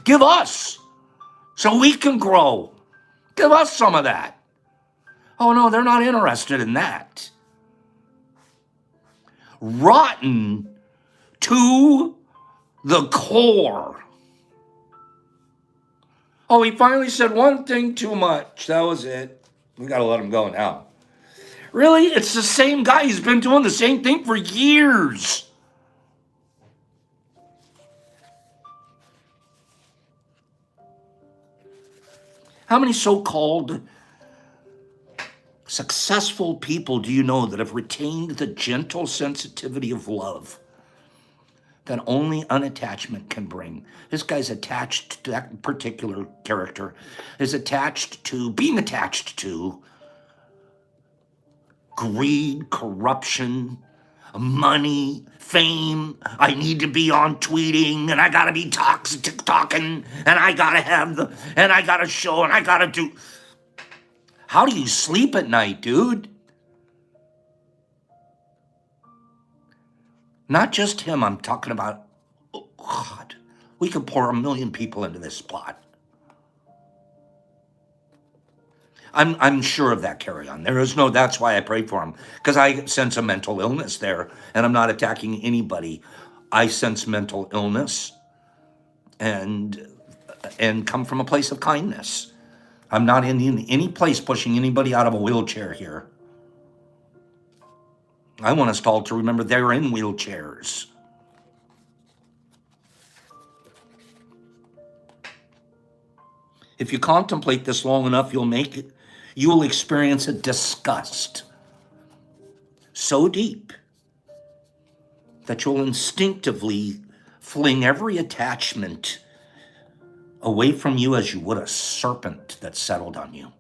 Give us, so we can grow. Give us some of that. Oh no, they're not interested in that. Rotten to the core. Oh, he finally said one thing too much. That was it. We got to let him go now. Really? It's the same guy. He's been doing the same thing for years. How many so-called successful people do you know that have retained the gentle sensitivity of love that only unattachment can bring? This guy's attached to that particular character, is attached to being attached to greed, corruption, money, fame. I need to be on tweeting, and I gotta be talking, and I gotta show, and I gotta do. How do you sleep at night, dude? Not just him, I'm talking about, oh God, we could pour 1 million people into this plot. I'm sure of that, Carry On. That's why I pray for him, because I sense a mental illness there, and I'm not attacking anybody. I sense mental illness and come from a place of kindness. I'm not in any place pushing anybody out of a wheelchair here. I want us all to remember they're in wheelchairs. If you contemplate this long enough, you will experience a disgust so deep that you'll instinctively fling every attachment away from you as you would a serpent that settled on you.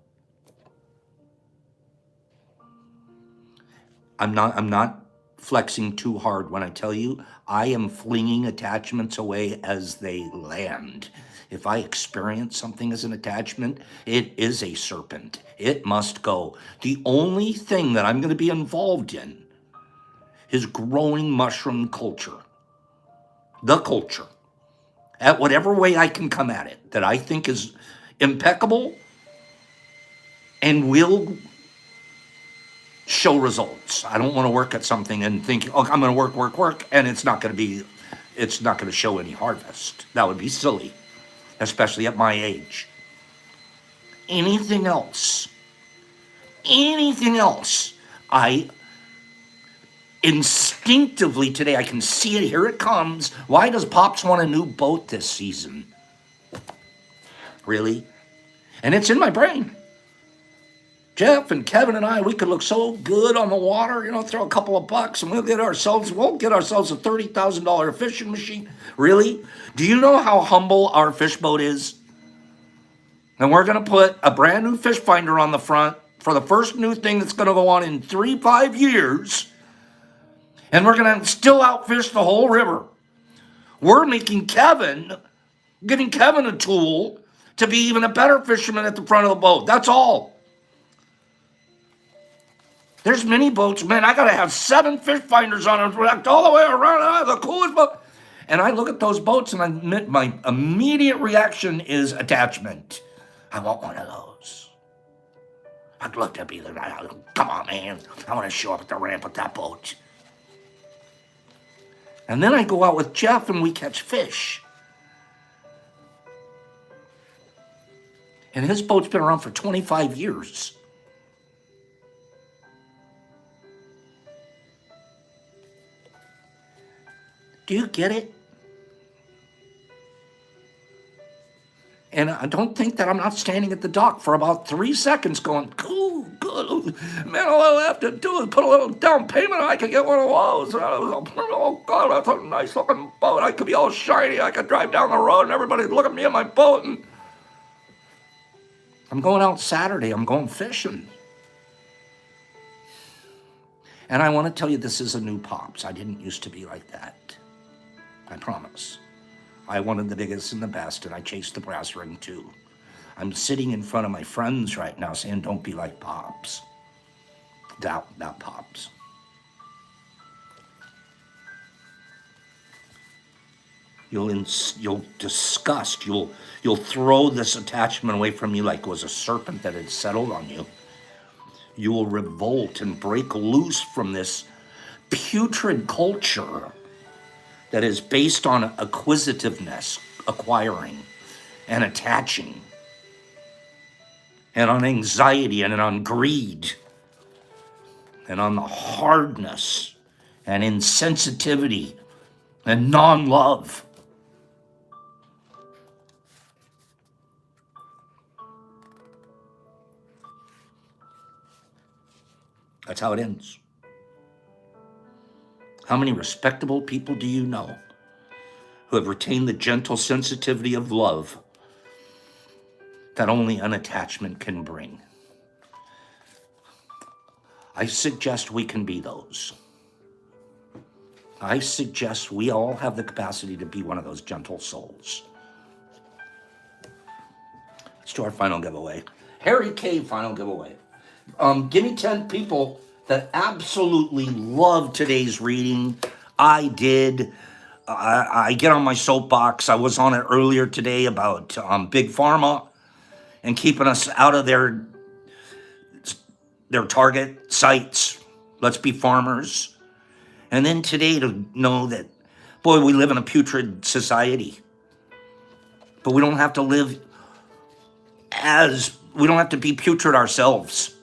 I'm not flexing too hard when I tell you I am flinging attachments away as they land. If I experience something as an attachment, it is a serpent. It must go. The only thing that I'm going to be involved in is growing mushroom culture. The culture. At whatever way I can come at it, that I think is impeccable and will show results. I don't want to work at something and think, oh, I'm going to work, and it's not going to show any harvest. That would be silly, especially at my age. Anything else, I instinctively today, I can see it, here it comes. Why does Pops want a new boat this season? Really? And it's in my brain. Jeff and Kevin and I, we could look so good on the water, throw a couple of bucks and we'll get ourselves a $30,000 fishing machine. Really? Do you know how humble our fish boat is? And we're going to put a brand new fish finder on the front for the first new thing that's going to go on in 3-5 years. And we're going to still outfish the whole river. We're getting Kevin a tool to be even a better fisherman at the front of the boat. That's all. There's many boats, man. I got to have 7 fish finders on it all the way around. The coolest boat. And I look at those boats and my immediate reaction is attachment. I want one of those. I'd love to be there. Come on, man. I want to show up at the ramp with that boat. And then I go out with Jeff and we catch fish. And his boat's been around for 25 years. Do you get it? And I don't think that I'm not standing at the dock for about 3 seconds going, cool, good. Man, all I have to do is put a little down payment and I can get one of those. Oh, God, that's a nice looking boat. I could be all shiny. I could drive down the road and everybody look at me in my boat. And I'm going out Saturday. I'm going fishing. And I want to tell you, this is a new Pops. I didn't used to be like that. I promise. I wanted the biggest and the best, and I chased the brass ring too. I'm sitting in front of my friends right now saying, don't be like Pops. That Pops. You'll disgust. You'll throw this attachment away from you like it was a serpent that had settled on you. You will revolt and break loose from this putrid culture that is based on acquisitiveness, acquiring, and attaching, and on anxiety, and on greed, and on the hardness, and insensitivity, and non-love. That's how it ends. How many respectable people do you know who have retained the gentle sensitivity of love that only unattachment can bring? I suggest we can be those. I suggest we all have the capacity to be one of those gentle souls. Let's do our final giveaway. Harry K. final giveaway. Give me 10 people that absolutely love today's reading. I did. I get on my soapbox. I was on it earlier today about Big Pharma and keeping us out of their target sites. Let's be farmers. And then today to know that, boy, we live in a putrid society. But we don't have to live we don't have to be putrid ourselves.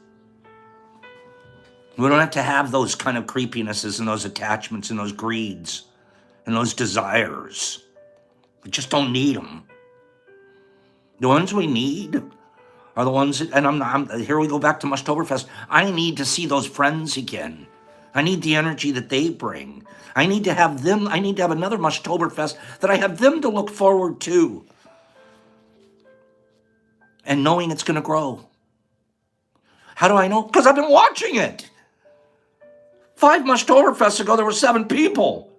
We don't have to have those kind of creepinesses and those attachments and those greeds and those desires. We just don't need them. The ones we need are the ones that, and here we go back to Mushtoberfest. I need to see those friends again. I need the energy that they bring. I need to have them. I need to have another Mushtoberfest that I have them to look forward to. And knowing it's going to grow. How do I know? Because I've been watching it. 5 Mushtoberfests ago, there were 7 people.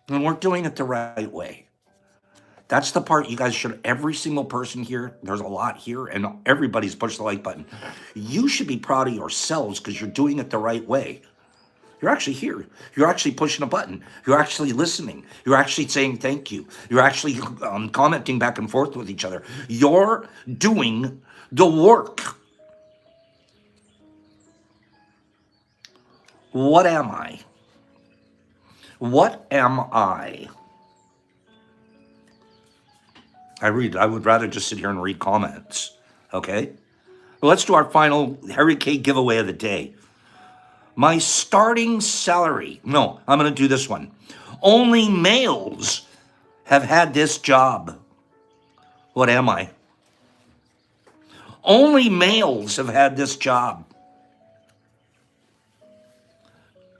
And we're doing it the right way. That's the part you guys should, every single person here, there's a lot here, and everybody's pushed the like button. You should be proud of yourselves because you're doing it the right way. You're actually here. You're actually pushing a button. You're actually listening. You're actually saying thank you. You're actually commenting back and forth with each other. You're doing the work. What am I? What am I? I would rather just sit here and read comments. Okay? Well, let's do our final Harry K giveaway of the day. My starting salary. No, I'm going to do this one. Only males have had this job. What am I? Only males have had this job.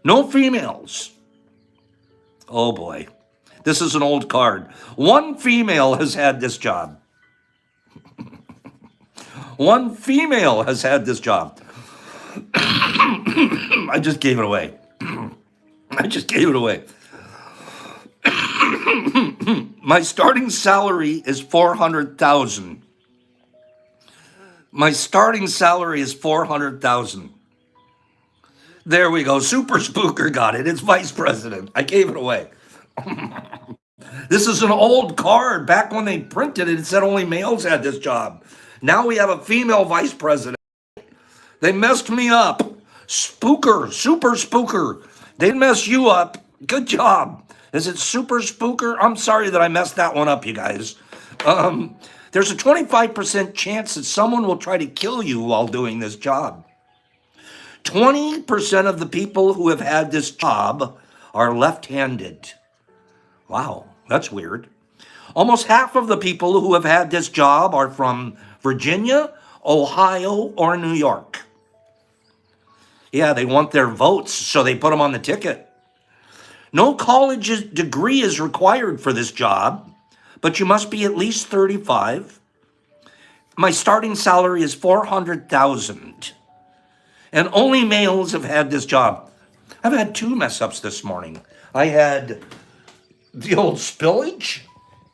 No females. Oh boy. This is an old card. One female has had this job. One female has had this job. I just gave it away. I just gave it away. My starting salary is $400,000. My starting salary is $400,000. There we go. Super Spooker got it. It's vice president. I gave it away. This is an old card. Back when they printed it, it said only males had this job. Now we have a female vice president. They messed me up. Spooker, Super Spooker. They mess you up. Good job. Is it Super Spooker? I'm sorry that I messed that one up, you guys. There's a 25% chance that someone will try to kill you while doing this job. 20% of the people who have had this job are left-handed. Wow, that's weird. Almost half of the people who have had this job are from Virginia, Ohio, or New York. Yeah, they want their votes, so they put them on the ticket. No college degree is required for this job, but you must be at least 35. My starting salary is $400,000, and only males have had this job. I've had 2 mess ups this morning. I had the old spillage,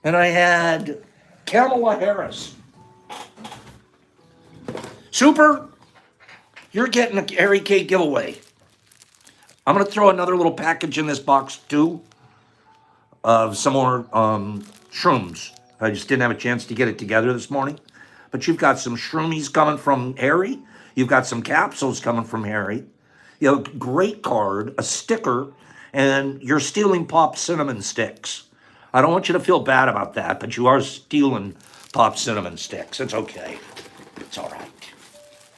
and I had Kamala Harris. Super, you're getting a Harry K giveaway. I'm going to throw another little package in this box too of some more shrooms. I just didn't have a chance to get it together this morning. But you've got some shroomies coming from Harry. You've got some capsules coming from Harry. You have a great card, a sticker, and you're stealing Pop Cinnamon Sticks. I don't want you to feel bad about that, but you are stealing Pop Cinnamon Sticks. It's okay. It's all right.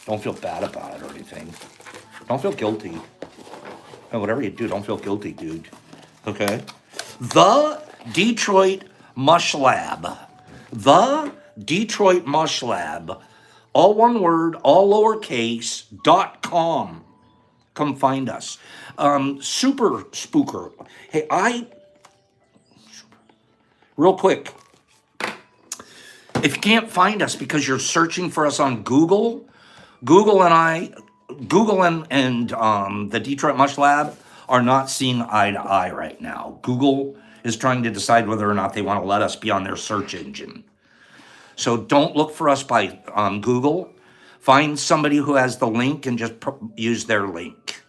Don't feel bad about it or anything. Don't feel guilty. And whatever you do, don't feel guilty, dude. Okay? The Detroit Mush Lab. The Detroit Mush Lab. All one word, all lowercase, .com. Come find us. Super Spooker. Hey, real quick. If you can't find us because you're searching for us on Google and the Detroit Mush Lab are not seeing eye to eye right now. Google is trying to decide whether or not they want to let us be on their search engine. So don't look for us by Google. Find somebody who has the link and just use their link.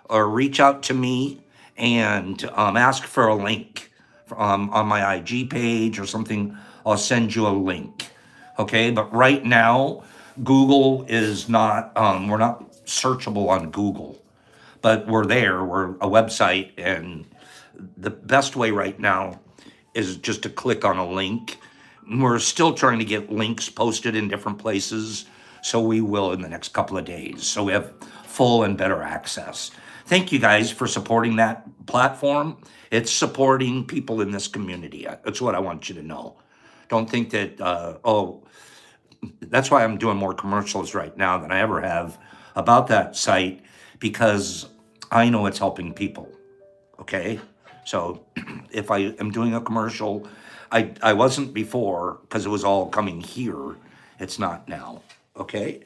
Or reach out to me and ask for a link on my IG page or something. I'll send you a link. Okay, but right now, Google is not, we're not searchable on Google, but we're there, we're a website, and the best way right now is just to click on a link. We're still trying to get links posted in different places, so we will in the next couple of days, so we have full and better access. Thank you guys for supporting that platform. It's supporting people in this community. That's what I want you to know. Don't think that, that's why I'm doing more commercials right now than I ever have about that site, because I know it's helping people, okay? So if I am doing a commercial, I wasn't before because it was all coming here. It's not now, okay?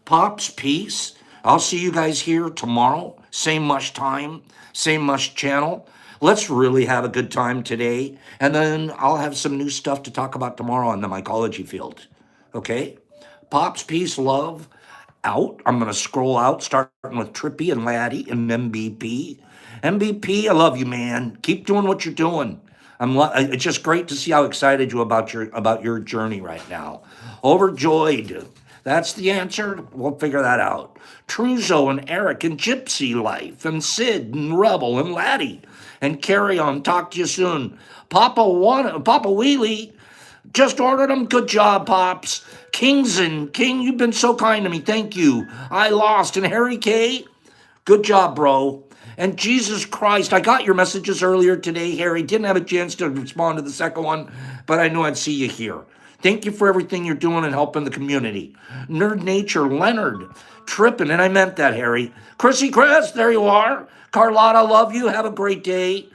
Pops, peace. I'll see you guys here tomorrow. Same mush time, same mush channel. Let's really have a good time today. And then I'll have some new stuff to talk about tomorrow on the mycology field. Okay? Pops, peace, love, out. I'm going to scroll out, starting with Trippy and Laddie and MVP. MVP, I love you, man. Keep doing what you're doing. It's just great to see how excited you about your journey right now. Overjoyed. That's the answer. We'll figure that out. Truzo and Eric and Gypsy Life and Sid and Rebel and Laddie and Carry On. Talk to you soon. Papa Wheelie just ordered them. Good job, Pops. King, you've been so kind to me. Thank you. I lost. And Harry K, good job, bro. And Jesus Christ, I got your messages earlier today, Harry. Didn't have a chance to respond to the second one, but I knew I'd see you here. Thank you for everything you're doing and helping the community. Nerd Nature, Leonard, Trippin', and I meant that, Harry. Chrissy Chris, there you are. Carlotta, love you. Have a great day.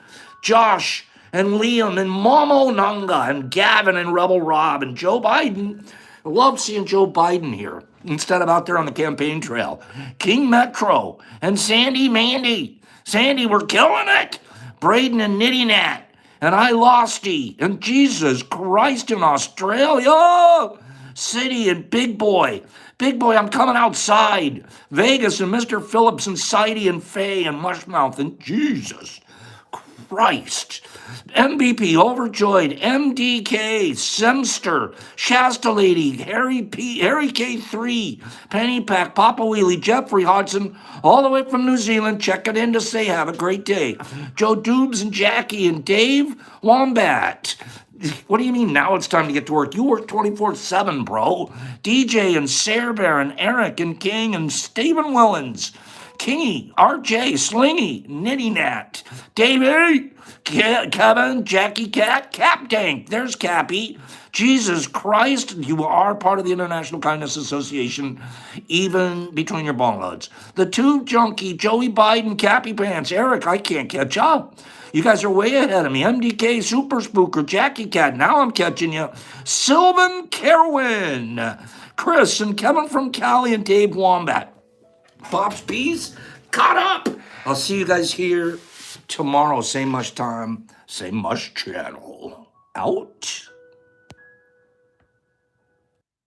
Josh and Liam and Momo Nanga and Gavin and Rebel Rob and Joe Biden. I love seeing Joe Biden here instead of out there on the campaign trail. King Metro and Sandy Mandy. Sandy, we're killing it. Braden and Nitty Nat. And I losty, and Jesus Christ in Australia, City and Big Boy, I'm coming outside, Vegas and Mr. Phillips and Sidey and Faye and Mushmouth and Jesus Christ. MVP, Overjoyed, MDK, Semster, Shasta Lady, Harry K3, Penny Pack, Papa Wheelie, Jeffrey Hodson, all the way from New Zealand, checking in to say have a great day. Joe Dubes and Jackie and Dave Wombat. What do you mean now it's time to get to work? You work 24/7, bro. DJ and Sarah Bear and Eric and King and Stephen Willens. Kingy, RJ, Slingy, Nitty Nat, Davey, Kevin, Jackie Cat, Cap Tank. There's Cappy. Jesus Christ, you are part of the International Kindness Association, even between your ball loads. The Tube Junkie, Joey Biden, Cappy Pants, Eric, I can't catch up. You guys are way ahead of me. MDK, Super Spooker, Jackie Cat, now I'm catching you. Sylvan Kerwin, Chris and Kevin from Cali and Dave Wombat. Pops Peas, caught up. I'll see you guys here tomorrow. Same mush time, same mush channel. Out.